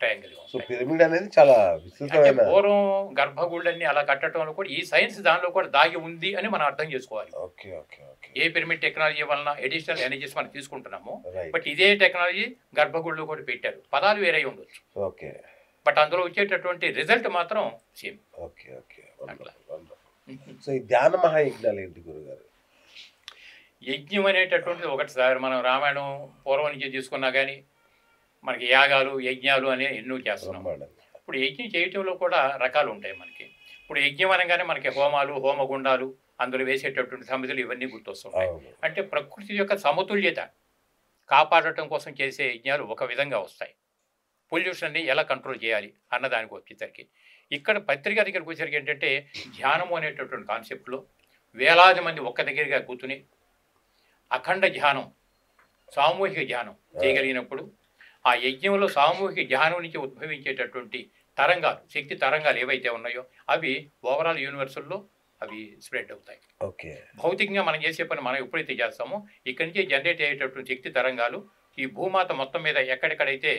ట్రయాంగిల్గా సో ఉంటాయి. పిరమిడ్ అనేది చాలా అంటే విస్తృతమైన. పూర్వం గర్భగుళ్ళన్నీ అలా కట్టడంలో కూడా ఈ సైన్స్ దానిలో కూడా దాగి ఉంది అని మనం అర్థం చేసుకోవాలి. Okay okay okay. ఏ పిరమిడ్ టెక్నాలజీ వలన అడిషనల్ ఎనర్జీస్ మనం తీసుకుంటున్నాము, రైట్. బట్ ఇదే టెక్నాలజీ గర్భగుళ్ళు కూడా పెట్టారు. పదాలు వేరే ఉండొచ్చు, ఓకే బట్ అందులో వచ్చేటటువంటి రిజల్ట్ మాత్రం సేమ్. Okay okay. అట్లా. సో ఈ ధ్యాన మహాయజ్ఞాలు ఏంటి గురుగారు? యజ్ఞం అనేటటువంటిది ఒకటి సార్. మనం రామాయణం పూర్వం నుంచి తీసుకున్నా కానీ మనకి యాగాలు యజ్ఞాలు అనే ఎన్నో చేస్తున్నాం. బ్రహ్మాండంగా. ఇప్పుడు యజ్ఞం చేయటంలో కూడా రకాలు ఉంటాయి మనకి. ఇప్పుడు యజ్ఞం అనగానే మనకి హోమాలు, హోమగుండాలు, అందులో వేసేటటువంటి సమితులు ఇవన్నీ గుర్తొస్తుంటాయి. అవును. అంటే ప్రకృతి యొక్క సమతుల్యత కాపాడటం కోసం చేసే యజ్ఞాలు ఒక విధంగా వస్తాయి. పొల్యూషన్ని ఎలా కంట్రోల్ చేయాలి అన్నదానికి వచ్చేసరికి, ఇక్కడ పత్రిక దగ్గరికి వచ్చేసరికి ఏంటంటే ధ్యానము అనేటటువంటి కాన్సెప్ట్లో వేలాది మంది ఒక్క దగ్గరగా కూర్చుని అఖండ ధ్యానం, సామూహిక ధ్యానం చేయగలిగినప్పుడు ఆ యజ్ఞంలో సామూహిక ధ్యానం నుంచి ఉద్భవించేటటువంటి తరంగాలు, శక్తి తరంగాలు ఏవైతే ఉన్నాయో అవి ఓవరాల్ యూనివర్సల్లో అవి స్ప్రెడ్ అవుతాయి. ఓకే. భౌతికంగా మనం చేసే పని మనం ఎప్పుడైతే చేస్తామో ఇక్కడి నుంచి జనరేట్ అయ్యేటటువంటి శక్తి తరంగాలు ఈ భూమాత మొత్తం మీద ఎక్కడెక్కడైతే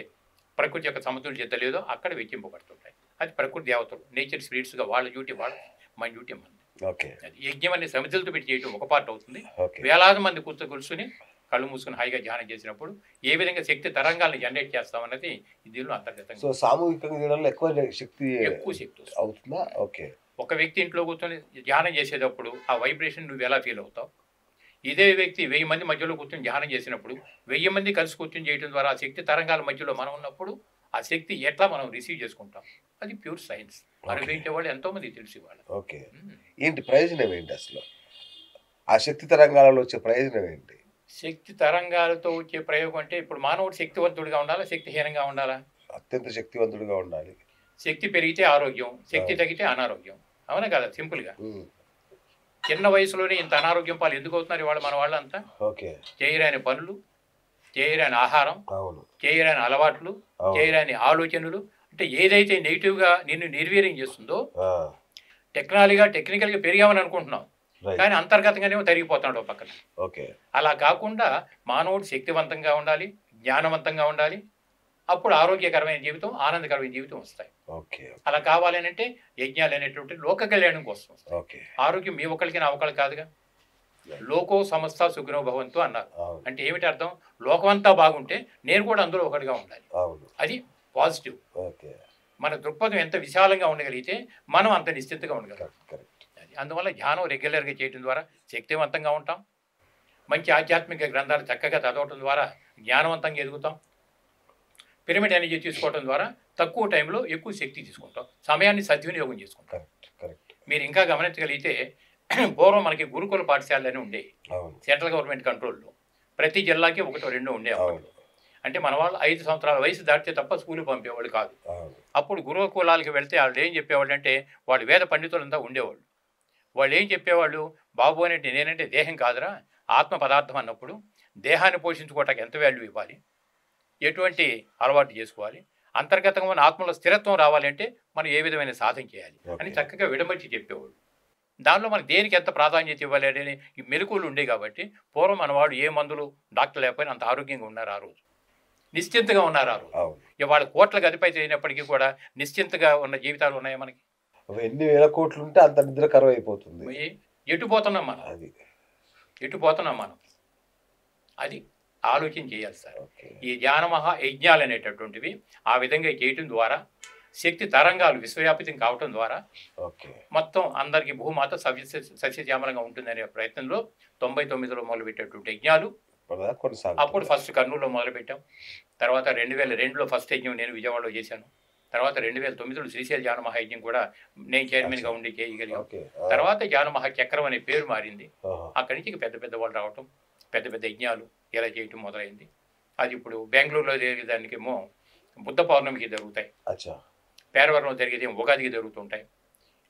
ప్రకృతి యొక్క సమతుల్యత లేదో అక్కడ వెచ్చింపబడుతుంటాయి. అది ప్రకృతి దేవతలు, నేచర్ స్పిరిట్స్గా వాళ్ళ డ్యూటీ వాళ్ళ, మన డ్యూటీ మంది. ఓకే. అది యజ్ఞం అనే సమితులతో పెట్టి చేయడం ఒక పార్ట్ అవుతుంది. ఓకే. వేలాది మంది కూర్చుని కళ్ళు మూసుకుని హాయిగా ధ్యానం చేసినప్పుడు ఏ విధంగా శక్తి తరంగాలను జనరేట్ చేస్తామన్నది దీనిలో అంతర్గతంగా. సో సామూహికంగా చేయడంలో ఎక్కువ శక్తి ఎక్కువ శక్తి వస్తుంది. అవుతుందా? ఓకే. ఒక వ్యక్తి ఇంట్లో కూర్చొని ధ్యానం చేసేటప్పుడు ఆ వైబ్రేషన్ నువ్వు ఎలా ఫీల్ అవుతావు? ఇదే వ్యక్తి 1000 మంది మధ్యలో కూర్చొని ధ్యానం చేసినప్పుడు 1000 మంది కలిసి కూర్చొని చేయడం ద్వారా ఆ శక్తి తరంగాల మధ్యలో మనం ఉన్నప్పుడు ఆ శక్తి ఎట్లా మనం రిసీవ్ చేసుకుంటాం, అది ప్యూర్ సైన్స్. అనుభవించే వాళ్ళు ఎంతోమంది తెలిసి వాళ్ళు. ఓకే. ఏంటి ప్రయోజనం ఏంటి అసలు? ఆ శక్తి తరంగాలలో వచ్చే ప్రయోజనం ఏంటి? శక్తి తరంగాలతో వచ్చే ప్రయోగం అంటే ఇప్పుడు మానవుడు శక్తివంతుడిగా ఉండాలా, శక్తిహీనంగా ఉండాలా? అత్యంత శక్తివంతుడిగా ఉండాలి. శక్తి పెరిగితే ఆరోగ్యం, శక్తి తగ్గితే అనారోగ్యం. అవునా కదా? సింపుల్గా. ఉమ్. చిన్న వయసులోనే ఇంత అనారోగ్యం పాలు ఎందుకు అవుతున్నారు ఇవాళ మన వాళ్ళంతా? ఓకే. చేయరాని పనులు, చేయరాని ఆహారం, అవును. చేయరాని అలవాట్లు, అవును. చేయరాని ఆలోచనలు. అంటే ఏదైతే నెగిటివ్గా నిన్ను నిర్వీర్యం చేస్తుందో, ఆ, టెక్నికల్గా పెరిగామని అనుకుంటున్నాం, రైట్. కానీ అంతర్గతంగానేమో తరిగిపోతున్నాడు ఒక పక్కన. ఓకే. అలా కాకుండా మానవుడు శక్తివంతంగా ఉండాలి, జ్ఞానవంతంగా ఉండాలి. అప్పుడు ఆరోగ్యకరమైన జీవితం, ఆనందకరమైన జీవితం వస్తాయి. ఓకే. అలా కావాలని అంటే యజ్ఞాలు అనేటువంటి లోక కళ్యాణం కోసం వస్తాయి. ఓకే. ఆరోగ్యం మీ ఒకరికి నా ఒకరికి కాదుగా. లోకో సమస్త సుఖినో భవంతు అన్నారు. అవును. అంటే ఏమిటి అర్థం? లోకమంతా బాగుంటే నేను కూడా అందులో ఒకటిగా ఉండాలి. అవును. అది పాజిటివ్. ఓకే. మన దృక్పథం ఎంత విశాలంగా ఉండగలిగితే మనం అంత నిశ్చింతగా ఉండగలం. కరెక్ట్. అది అందువల్ల ధ్యానం రెగ్యులర్గా చేయడం ద్వారా శక్తివంతంగా ఉంటాం. మంచి ఆధ్యాత్మిక గ్రంథాలు చక్కగా చదవటం ద్వారా జ్ఞానవంతంగా ఎదుగుతాం. పిరమిడ్ ఎనర్జీ తీసుకోవడం ద్వారా తక్కువ టైంలో ఎక్కువ శక్తి తీసుకుంటాం, సమయాన్ని సద్వినియోగం చేసుకుంటాం. కరెక్ట్. కరెక్ట్. మీరు ఇంకా గమనించగలిగితే పూర్వం మనకి గురుకుల పాఠశాలనే ఉండేవి. అవును. సెంట్రల్ గవర్నమెంట్ కంట్రోల్లో ప్రతి జిల్లాకి 1-2 ఉండేవి. అవును. అంటే మన వాళ్ళు 5 సంవత్సరాల వయసు దాటితే తప్ప స్కూల్కి పంపేవాళ్ళు కాదు. అవును. అప్పుడు గురుకులాలకు వెళ్తే వాళ్ళు ఏం చెప్పేవాళ్ళు అంటే, వాళ్ళు వేద పండితులంతా ఉండేవాళ్ళు. వాళ్ళు ఏం చెప్పేవాళ్ళు, బాబు అనేటి నేనంటే దేహం కాదురా, ఆత్మ పదార్థం అన్నప్పుడు దేహాన్ని పోషించుకోవటానికి ఎంత వాల్యూ ఇవ్వాలి, ఎటువంటి అలవాటు చేసుకోవాలి, అంతర్గతంగా ఆత్మలో స్థిరత్వం రావాలి అంటే మనం ఏ విధమైన సాధన చేయాలి అని చక్కగా విడమర్చి చెప్పేవాళ్ళు. దానిలో మనకి దేనికి ఎంత ప్రాధాన్యత ఇవ్వాలి అనే ఈ మెలకువలు ఉండేవి కాబట్టి పూర్వం మన వాళ్ళు ఏ మందులు డాక్టర్ లేకపోయినా అంత ఆరోగ్యంగా ఉన్నారు ఆ రోజు, నిశ్చింతగా ఉన్నారు ఆ రోజు. అవును. ఇవాళ కోట్లకు అధిపతి అయినప్పటికీ కూడా నిశ్చింతగా ఉన్న జీవితాలు ఉన్నాయి మనకి. ఎన్ని వేల కోట్లు ఉంటే అంత నిద్ర కరువు అయిపోతుంది. ఎటు పోతున్నాం మనం, అది ఎటు పోతున్నాం మనం, అది ఆలోచన చేయాలి సార్. ఓకే. ఈ ధ్యాన మహా యజ్ఞాలు అనేటటువంటివి ఆ విధంగా చేయటం ద్వారా శక్తి తరంగాలు విశ్వవ్యాపితం కావటం ద్వారా ఓకే. మొత్తం అందరికీ భూమాత సస్యశ్యామలంగా ఉంటుందనే ప్రయత్నంలో 99లో మొదలుపెట్టేటువంటి యజ్ఞాలు. ఇప్పటిదాకా కొనసాగుతుంది. అప్పుడు ఫస్ట్ కర్నూలులో మొదలుపెట్టాం. తర్వాత 2002లో ఫస్ట్ యజ్ఞం నేను విజయవాడలో చేశాను. తర్వాత 2009లో శ్రీశైల ధ్యాన మహాయజ్ఞం కూడా నేను చైర్మన్గా ఉండి చేయగలిగాం. ఓకే. తర్వాత ధ్యాన మహాచక్రం అనే పేరు మారింది. ఆహా. అక్కడి నుంచి పెద్ద పెద్ద వాళ్ళు రావటం, పెద్ద పెద్ద యజ్ఞాలు ఇలా చేయటం మొదలైంది. అది ఇప్పుడు బెంగళూరులో జరిగేదానికేమో బుద్ధ పౌర్ణమికి జరుగుతాయి, అచ్చా. పేరవరంలో జరిగేదేమో ఉగాదికి జరుగుతుంటాయి,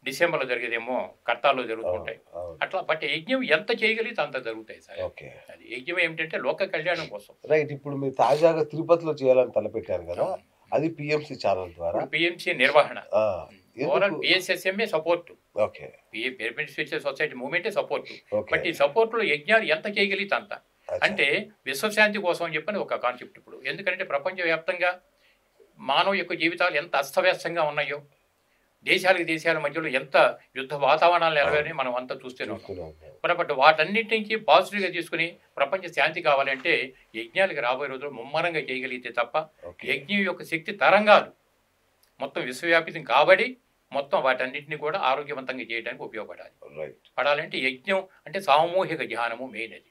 డిసెంబర్లో జరిగేదేమో కర్తాల్లో జరుగుతుంటాయి. అవును. అట్లా బట్ యజ్ఞం ఎంత చేయగలిగితే అంత జరుగుతాయి సార్. ఓకే. అది యజ్ఞం ఏమిటంటే లోక కళ్యాణం కోసం. రైట్. ఇప్పుడు మీరు తాజాగా తిరుపతిలో చేయాలని తలపెట్టారు కదా, అది పిఎంసి ఛానల్ ద్వారా. పిఎంసి నిర్వహణ, ఆ, ఓవరాల్ ఎందుకు? పిఎస్ఎస్ఎంఏ support, okay. Pyramid spiritual society మూవ్మెంటే సపోర్ట్. ఓకే. బట్ ఈ సపోర్ట్లో యజ్ఞాలు ఎంత చేయగలిగితే అంత. అచ్చా. అంటే విశ్వశాంతి కోసం అని చెప్పని ఒక కాన్సెప్ట్ ఇప్పుడు. ఎందుకంటే ప్రపంచవ్యాప్తంగా మానవ యొక్క జీవితాలు ఎంత అస్తవ్యస్తంగా ఉన్నాయో, దేశాలకు దేశాల మధ్యలో ఎంత యుద్ధ వాతావరణాలు నెలవని మనం అంతా చూస్తూనే ఉన్నాం. చూస్తున్నాం. బట్ వాటన్నిటి నుంచి పాజిటివ్గా తీసుకుని ప్రపంచ శాంతి కావాలంటే యజ్ఞాలకు రాబోయే రోజుల్లో ముమ్మరంగా చేయగలిగితే తప్ప ఓకే. యజ్ఞం యొక్క శక్తి తరంగాలు మొత్తం విశ్వవ్యాపితం కాబడి మొత్తం వాటన్నిటిని కూడా ఆరోగ్యవంతంగా చేయడానికి ఉపయోగపడాలి. రైట్. పడాలంటే యజ్ఞం అంటే సామూహిక ధ్యానము మెయిన్. అది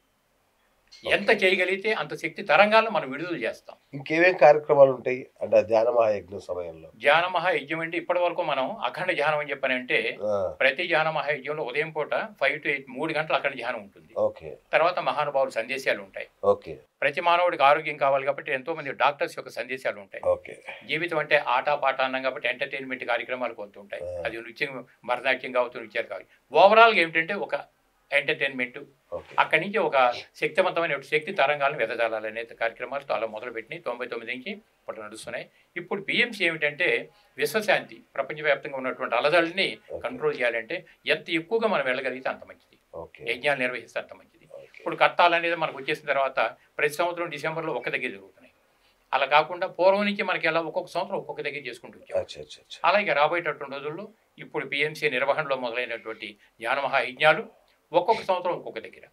ఎంత చేయగలిగితే అంత శక్తి తరంగాలను మనం విడుదల చేస్తాం. ఇంకేమేం కార్యక్రమాలు ఉంటాయి అంటే ఆ ధ్యాన మహాయజ్ఞం సమయంలో? ధ్యాన మహాయజ్ఞం అంటే ఇప్పటి వరకు మనం అఖండ ధ్యానం అని చెప్పానంటే ఆ, ప్రతి ధ్యాన మహాయజ్ఞంలో ఉదయం పూట 5 to 8 3 గంటలు అఖండ ధ్యానం ఉంటుంది. ఓకే. తర్వాత మహానుభావుల సందేశాలు ఉంటాయి. ఓకే. ప్రతి మానవుడికి ఆరోగ్యం కావాలి కాబట్టి ఎంతో మంది డాక్టర్స్ యొక్క సందేశాలు ఉంటాయి. ఓకే. జీవితం అంటే ఆట పాట అన్నాం కాబట్టి ఎంటర్టైన్మెంట్ కార్యక్రమాలు కొంత ఉంటాయి. అది నృత్యం, భరతనాట్యం కావచ్చు, నృత్యాలు కావచ్చు. ఓవరాల్గా ఏమిటంటే ఒక ఎంటర్టైన్మెంట్, ఓకే. అక్కడి నుంచి ఒక శక్తివంతమైన శక్తి తరంగాలను వెదజాలనే కార్యక్రమాలతో అలా మొదలుపెట్టి 99 నుంచి ఇప్పుడు నడుస్తున్నాయి. ఇప్పుడు పిఎంసి ఏమిటంటే విశ్వశాంతి, ప్రపంచవ్యాప్తంగా ఉన్నటువంటి అలజడిని కంట్రోల్ చేయాలంటే ఎంత ఎక్కువగా మనం వెళ్ళగలిగితే అంత మంచిది. ఓకే. యజ్ఞాలు నిర్వహిస్తే అంత మంచిది. ఓకే. ఇప్పుడు కర్తాలు అనేది మనకు వచ్చేసిన తర్వాత ప్రతి సంవత్సరం డిసెంబర్లో ఒక్క దగ్గర జరుగుతున్నాయి. అలా కాకుండా పూర్వం నుంచి మనకి ఎలా ఒక్కొక్క సంవత్సరం ఒక్కొక్క దగ్గర చేసుకుంటూ వచ్చాం. అచ్చా, అచ్చా, అచ్చా. అలాగే రాబోయేటటువంటి రోజుల్లో ఇప్పుడు పిఎంసి నిర్వహణలో మొదలైనటువంటి ధ్యాన మహాయజ్ఞాలు ఒక్కొక్క సంవత్సరం ఒక్కొక్క దగ్గర.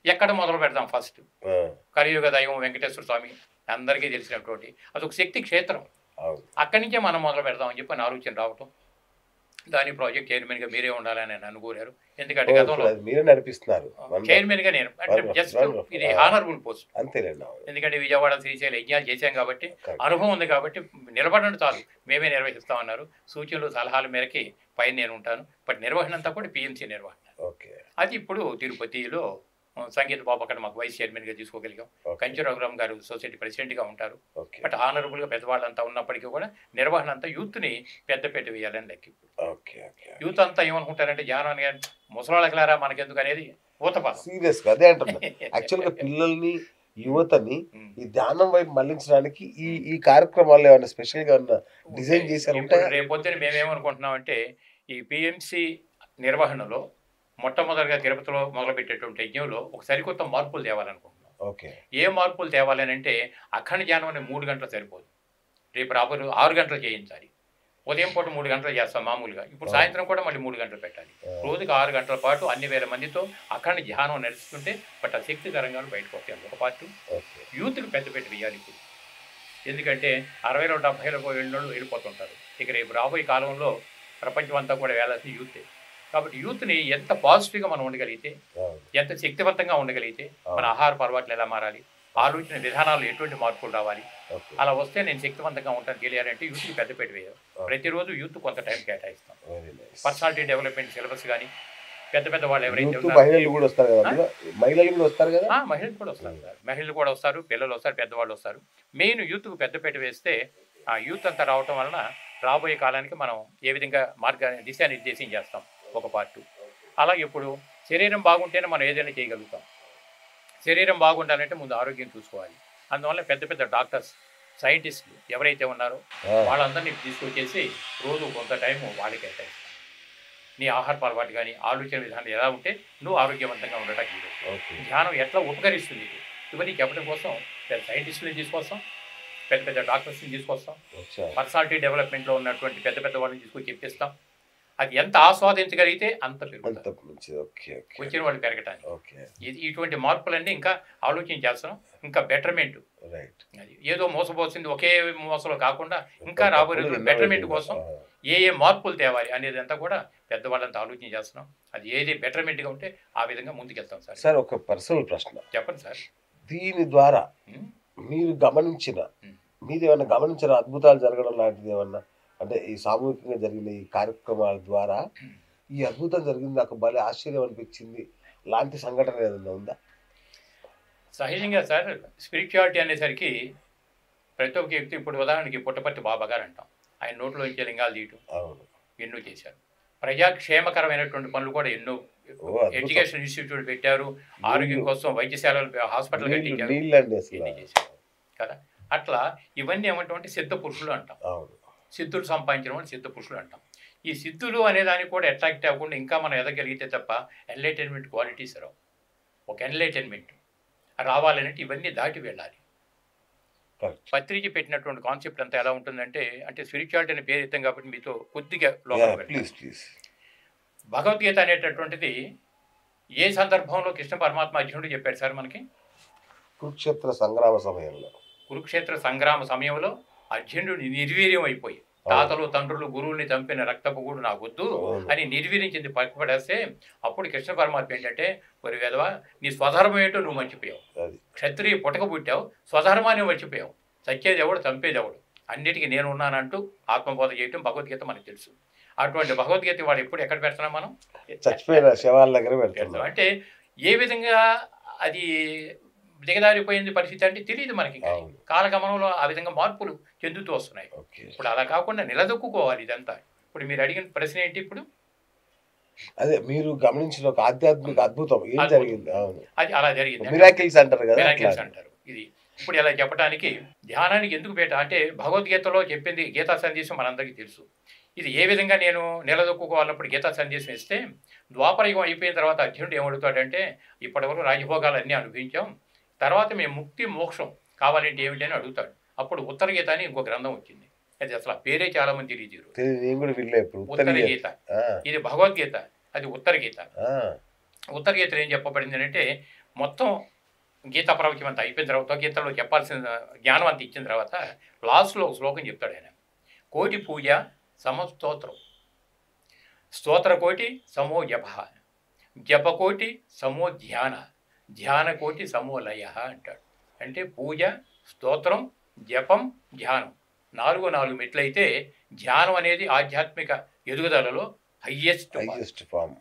ఎక్కడ మొదలు పెడదాం? ఫస్ట్ ఆ, కలియుగ దైవం వెంకటేశ్వర స్వామి అందరికీ తెలిసినటువంటి అదొక శక్తి క్షేత్రం. అవును. అక్కడి నుంచే మనం మొదలు పెడదామని చెప్పి ఆలోచన రావటం. దాని ప్రాజెక్ట్ చైర్మన్గా మీరే ఉండాలని నన్ను కోరారు. ఎందుకంటే గతంలో అది మీరే నడిపిస్తున్నారు. చైర్మన్గా నేను అంటే జస్ట్ ఇది హానరబుల్ పోస్ట్. అంతేనండి. అవును. ఎందుకంటే విజయవాడ శ్రీశైల యజ్ఞాలు చేశాం కాబట్టి అనుభవం ఉంది కాబట్టి నిలబడండి చాలు, మేమే నిర్వహిస్తామన్నారు. సూచనలు సలహాల మేరకి పైన నేను ఉంటాను. బట్ నిర్వహణ అంతా కూడా పిఎంసి నిర్వహణ. ఓకే. అది ఇప్పుడు తిరుపతిలో సంగీత బాబు అక్కడ మాకు వైస్ చైర్మన్గా తీసుకోగలిగాం. ఓకే. కంచె రఘురామ్ గారు సొసైటీ ప్రెసిడెంట్గా ఉంటారు. ఓకే. బట్ ఆనరబుల్గా పెద్దవాళ్ళంతా ఉన్నప్పటికీ కూడా నిర్వహణ అంతా యూత్ని పెద్దపేట వేయాలని లెక్క. ఓకే. ఓకే. యూత్ అంతా ఏమనుకుంటారంటే ధ్యానం ముసలాళ్ళకిలారా మనకెందుకు అనేది ఊతపదం. సీరియస్ గా అదే అంటున్నా. యాక్చువల్గా పిల్లల్ని, యువతని ఈ ధ్యానం వైపు మళ్లించడానికి ఈ కార్యక్రమాలు ఏమైనా స్పెషల్ గా ఉన్న డిజైన్ చేశారు ఉంటాయా? రేపొద్దున మేమేమనుకుంటున్నామంటే ఈ పిఎంసి నిర్వహణలో మొట్టమొదటిగా తిరుపతిలో మొదలుపెట్టేటువంటి యజ్ఞంలో ఒక సరికొత్త మార్పులు తేవాలనుకుంటున్నాం. ఓకే. ఏ మార్పులు తేవాలి అని అంటే అఖండ ధ్యానం అనే 3 గంటలు సరిపోదు. రేపు రాబోయే 6 గంటలు చేయించాలి. ఉదయం పూట 3 గంటలు చేస్తాం మామూలుగా. ఇప్పుడు సాయంత్రం కూడా మళ్ళీ 3 గంటలు పెట్టాలి. రోజుకి 6 గంటల పాటు అన్ని వేల మందితో అఖండ ధ్యానం నడుస్తుంటే బట్ ఆ శక్తి తరంగాలు బయటకు వస్తాయి. ఒక పార్టీ యూత్కి పెద్దపెట్టి వేయాలి ఇప్పుడు. ఎందుకంటే 60లో 70లో వెళ్ళిపోతుంటారు. ఇక రేపు రాబోయే కాలంలో ప్రపంచం అంతా కూడా వేలాల్సిన యూతే. కాబట్టి యూత్ని ఎంత పాజిటివ్గా మనం ఉండగలిగితే, ఎంత శక్తివంతంగా ఉండగలిగితే, మన ఆహారపు అలవాట్లు ఎలా మారాలి, ఆలోచన విధానాలు ఎటువంటి మార్పులు రావాలి, అలా వస్తే నేను శక్తివంతంగా ఉంటాను తెలియాలంటే యూత్కి పెద్దపేట వేయాలి. ప్రతిరోజు యూత్ కొంత టైం కేటాయిస్తాం. పర్సనాలిటీ డెవలప్మెంట్ సిలబస్ కానీ పెద్ద పెద్ద వాళ్ళు ఎవరైతే మహిళలు కూడా వస్తారు కదా, మహిళలు కూడా వస్తారు కదా. మహిళలు కూడా వస్తారు సార్, మహిళలు కూడా వస్తారు, పిల్లలు వస్తారు, పెద్దవాళ్ళు వస్తారు. మెయిన్ యూత్కు పెద్దపేట వేస్తే ఆ యూత్ అంతా రావటం వలన రాబోయే కాలానికి మనం ఏ విధంగా దిశానిర్దేశం చేస్తాం ఒక పార్ట్. అలాగే ఇప్పుడు శరీరం బాగుంటేనే మనం ఏదైనా చేయగలుగుతాం. శరీరం బాగుండాలంటే ముందు ఆరోగ్యం చూసుకోవాలి. అందువల్ల పెద్ద పెద్ద డాక్టర్స్, సైంటిస్టులు ఎవరైతే ఉన్నారో వాళ్ళందరినీ తీసుకొచ్చేసి రోజు కొంత టైము వాళ్ళకి కేటాయిస్తాం. నీ ఆహారపు అలవాటు కానీ ఆలోచన విధానం ఎలా ఉంటే నువ్వు ఆరోగ్యవంతంగా ఉండటానికి వీలు. ఓకే. ధ్యానం ఎట్లా ఉపకరిస్తుంది నీకు? ఇవన్నీ చెప్పడం కోసం పెద్ద సైంటిస్టులని తీసుకొస్తాం, పెద్ద పెద్ద డాక్టర్స్ని తీసుకొస్తాం, అచ్చా. పర్సనాలిటీ డెవలప్మెంట్లో ఉన్నటువంటి పెద్ద పెద్ద వాళ్ళని తీసుకొని చెప్పిస్తాం. అది ఎంత ఆస్వాదించగలిగితే అంత పెరుగుతుంది అంత మంచిది. ఓకే. ఓకే. వచ్చిన వాళ్ళు పెరగటానికి. ఓకే. ఇటువంటి మార్పులన్నీ ఇంకా ఆలోచన చేస్తాం, ఇంకా బెటర్మెంట్. రైట్. అది ఏదో మోసపోతుంది ఒకే మోసలో కాకుండా ఇంకా రాబోయే రోజుల్లో బెటర్మెంట్ కోసం ఏ ఏ మార్పులు తేవాలి అనేది అంతా కూడా పెద్దవాళ్ళంతా ఆలోచన చేస్తున్నాం. అది ఏది బెటర్మెంట్గా ఉంటే ఆ విధంగా ముందుకెళ్తాం సార్. సార్ ఒక పర్సనల్ ప్రశ్న. చెప్పండి సార్. దీని ద్వారా ఉమ్, మీరు గమనించిన, ఉమ్. మీరు ఏమన్నా గమనించిన అద్భుతాలు జరగడం లాంటిది ఏమన్నా, అంటే ఈ సామూహికంగా జరిగిన ఈ కార్యక్రమాల ద్వారా ఈ అద్భుతం జరిగింది, నాకు భలే ఆశ్చర్యం అనిపించింది లాంటి సంఘటన ఏదైనా ఉందా? సహజంగా సార్ స్పిరిచువాలిటీ అనేసరికి ప్రతి ఒక్క వ్యక్తి ఇప్పుడు ఉదాహరణకి పుట్టపర్తి బాబా గారు అంటాం, ఆయన నోట్లోంచి లింగాలు తీయటం అవును. ఎన్నో చేశారు. ప్రజాక్షేమకరమైనటువంటి పనులు కూడా ఎన్నో అద్భుతం. ఎడ్యుకేషన్ ఇన్స్టిట్యూట్ పెట్టారు, ఆరోగ్యం కోసం వైద్యశాలలు హాస్పిటల్ కట్టించారు, నీళ్ళండి అసలు. ఎన్ని చేశారు కదా. అట్లా ఇవన్నీ ఏమంటామంటే సిద్ధ పురుషులు అంటాం. అవును. సిద్ధులు సంపాదించడం అని సిద్ధ పురుషులు అంటాం. ఈ సిద్ధులు అనే దానికి కూడా అట్రాక్ట్ అవ్వకుండా ఇంకా మనం ఎదగలిగితే తప్ప ఎన్లైటైన్మెంట్ క్వాలిటీస్ రావు. ఒక ఎన్లైటైన్మెంట్ రావాలంటే ఇవన్నీ దాటి వెళ్ళాలి. కరెక్ట్. పత్రిక పెట్టినటువంటి కాన్సెప్ట్ అంతా ఎలా ఉంటుందంటే, అంటే స్పిరిచువాలిటీ అనే పేరు ఎత్తాం కాబట్టి మీతో కొద్దిగా లోపల ప్లీజ్ ప్లీజ్. భగవద్గీత అనేటటువంటిది ఏ సందర్భంలో కృష్ణ పరమాత్మ అర్జునుడు చెప్పాడు సార్ మనకి? కురుక్షేత్ర సంగ్రామ సమయంలో. కురుక్షేత్ర సంగ్రామ సమయంలో అర్జునుడు నిర్వీర్యం అయిపోయి తాతలు తండ్రులు గురువుల్ని చంపిన రక్తపు కూడా నాకొద్దు అని నిర్వీర్యించింది పక్కపడేస్తే అప్పుడు కృష్ణ పరమాత్మ ఏంటంటే, మరి వేదవా నీ స్వధర్మం ఏంటో నువ్వు మర్చిపోయావు, క్షత్రియ పుటక పుట్టావు, స్వధర్మాన్ని మర్చిపోయావు, చచ్చేది ఎవడు చంపేది ఎవడు, అన్నిటికీ నేను ఉన్నానంటూ ఆత్మబోధ చేయటం భగవద్గీత మనకు తెలుసు. అటువంటి భగవద్గీత వాడు ఎప్పుడు ఎక్కడ పెడుతున్నాం మనం? చచ్చిపోయిన శవాల దగ్గర పెడతాం. అంటే ఏ విధంగా అది దిగదారిపోయింది పరిస్థితి అంటే తెలియదు మనకి. కాలగమనంలో ఆ విధంగా మార్పులు చెందుతూ వస్తున్నాయి. ఇప్పుడు అలా కాకుండా నిలదొక్కుకోవాలి ఇదంతా. ఇప్పుడు మీరు అడిగిన ప్రశ్న ఏంటి? ఇప్పుడు అదే మీరు గమనించిన ఒక ఆధ్యాత్మిక అద్భుతం ఏం జరిగింది? అది అలా జరిగింది. మిరాకిల్స్ అంటారు కదా, మిరాకిల్స్ అంటారు. ఇది ఇప్పుడు ఇలా చెప్పడానికి ధ్యానానికి ఎందుకు పెట్ట అంటే భగవద్గీతలో చెప్పింది గీతా సందేశం మనందరికీ తెలుసు. ఇది ఏ విధంగా నేను నిలదొక్కుకోవాలన్నప్పుడు గీతా సందేశం ఇస్తే ద్వాపరయుగం అయిపోయిన తర్వాత అర్జునుడు ఏమడుగుతాడంటే, ఇప్పటివరకు రాజభోగాలన్నీ అనుభవించాం, తర్వాత మేము ముక్తి మోక్షం కావాలంటే ఏమిటి అని అడుగుతాడు. అప్పుడు ఉత్తర గీత అని ఇంకో గ్రంథం వచ్చింది. అది అసలు పేరే చాలా మంది తెలియదు. ఉత్తర గీత ఇది భగవద్గీత, అది ఉత్తర గీత. ఉత్తర గీతలో ఏం చెప్పబడింది అంటే, మొత్తం గీతా ప్రవచనం అంతా అయిపోయిన తర్వాత గీతలో చెప్పాల్సిన జ్ఞానం అంతా ఇచ్చిన తర్వాత లాస్ట్లో ఒక శ్లోకం చెప్తాడు ఆయన. కోటి పూజ సమస్తోత్రం, స్తోత్రకోటి సమో జప, జపకోటి సమో ధ్యాన, ధ్యానకోటి సమో లయ అంటాడు. అంటే పూజ, స్తోత్రం, జపం, ధ్యానం 4 మెట్లయితే ధ్యానం అనేది ఆధ్యాత్మిక ఎదుగుదలలో హయ్యెస్ట్ ఫామ్.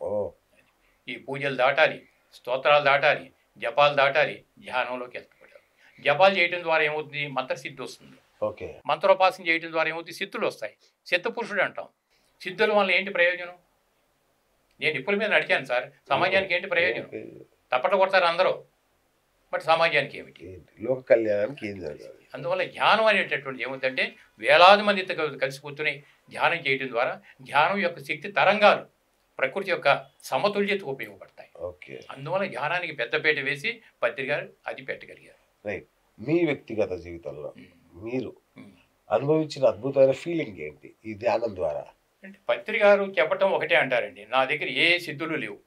ఈ పూజలు దాటాలి, స్తోత్రాలు దాటాలి, జపాలు దాటాలి, ధ్యానంలోకి వెళ్ళిపోతారు. జపాలు చేయడం ద్వారా ఏమవుతుంది? మంత్రసిద్ధి వస్తుంది. మంత్రోపాసన చేయడం ద్వారా ఏమవుతుంది? సిద్ధులు వస్తాయి. సిద్ధపురుషుడు అంటాం. సిద్ధుల వల్ల ఏంటి ప్రయోజనం? నేను ఇప్పుల మీద అడిగాను సార్, సమాజానికి ఏంటి ప్రయోజనం? తప్పట్లు కొడతారు అందరూ, బట్ సమాజానికి ఏమిటి? లోక కళ్యాణానికి ఏం జరగాలి? అందువల్ల ధ్యానం అనేటటువంటిది ఏమవుతుందంటే, వేలాది మందితో కలిసి కూర్చుని ధ్యానం చేయడం ద్వారా ధ్యానం యొక్క శక్తి తరంగాలు ప్రకృతి యొక్క సమతుల్యతకు ఉపయోగపడతాయి. అందువల్ల ధ్యానానికి పెద్దపేట వేసి పత్రిక అది పెట్టగలిగారు. రైట్. మీ వ్యక్తిగత జీవితంలో మీరు అనుభవించిన అద్భుతమైన ఫీలింగ్ ఏంటి ఈ ధ్యానం ద్వారా? అంటే పత్రిక గారు చెప్పటం ఒకటే అంటారండి, నా దగ్గర ఏ సిద్ధులు లేవు,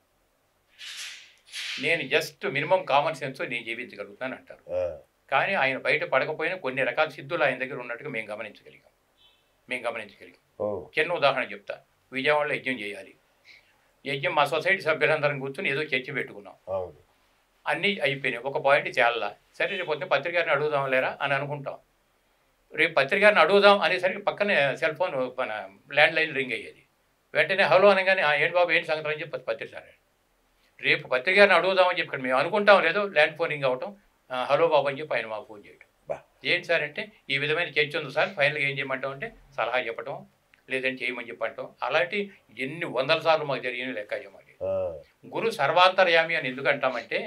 నేను జస్ట్ మినిమం కామన్ సెన్స్ నేను జీవించగలుగుతాను అంటారు. కానీ ఆయన బయట పడకపోయినా కొన్ని రకాల సిద్ధులు ఆయన దగ్గర ఉన్నట్టుగా మేము గమనించగలిగాం. చిన్న ఉదాహరణ చెప్తా. విజయవాడలో యజ్ఞం చేయాలి. యజ్ఞం మా సొసైటీ సభ్యులందరం కూర్చొని ఏదో చర్చ పెట్టుకున్నాం. అన్నీ అయిపోయినాయి. ఒక పాయింట్ చాలా సరే, రేపు పొద్దున్న పత్రికారిని అడుగుదాం లేరా అని అనుకుంటాం. రేపు పత్రికారిని అడుగుదాం అనేసరికి పక్కనే సెల్ ఫోన్ మన ల్యాండ్ లైన్ రింగ్ అయ్యేది. వెంటనే హలో అనగానే ఏంటి బాబు ఏంటి సంగతి అని చెప్పి పత్రిక రేపు పత్రికారిని అడుగుదామని చెప్పి మేము అనుకుంటాం, లేదో ల్యాండ్ ఫోన్ రింగ్ అవ్వటం, హలో బాబు అని చెప్పి ఆయన మాకు ఫోన్ చేయటం. ఏంటి సార్ అంటే, ఈ విధమైన చర్చ ఉంది సార్, ఫైనల్గా ఏం చేయమంటాం అంటే సలహా చెప్పటం, లేదని చేయమని చెప్పటం. అలాంటి ఎన్ని వందల సార్లు మాకు జరిగిన లెక్క చేయమని. గురు సర్వాంతర్యామి అని ఎందుకు అంటామంటే,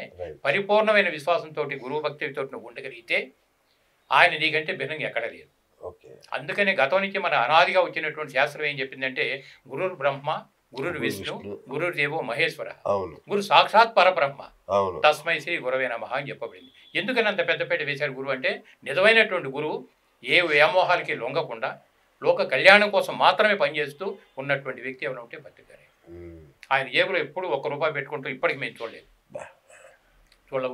పరిపూర్ణమైన విశ్వాసంతో గురువు భక్తితో నువ్వు ఉండగలిగితే ఆయన నీకంటే భిన్నంగా ఎక్కడ లేదు. అందుకనే గతం నుంచి మన అనాదిగా వచ్చినటువంటి శాస్త్రం ఏం చెప్పిందంటే, గురుర్ బ్రహ్మ గురుర్ విష్ణు గురుర్దేవో మహేశ్వర, అవును గురు సాక్షాత్ పరబ్రహ్మ, అవును తస్మై శ్రీ గురవే నమః అని చెప్పబడింది. ఎందుకని అంత పెద్దపేట వేశారు గురువు అంటే, నిజమైనటువంటి గురువు ఏ వ్యామోహాలకి లొంగకుండా లోక కళ్యాణం కోసం మాత్రమే పనిచేస్తూ ఉన్నటువంటి వ్యక్తి ఎవరు ఉంటే భర్తగారే. ఆయన జేబులో ఎప్పుడు ₹1 పెట్టుకుంటూ ఇప్పటికి మేము చూడలేదు.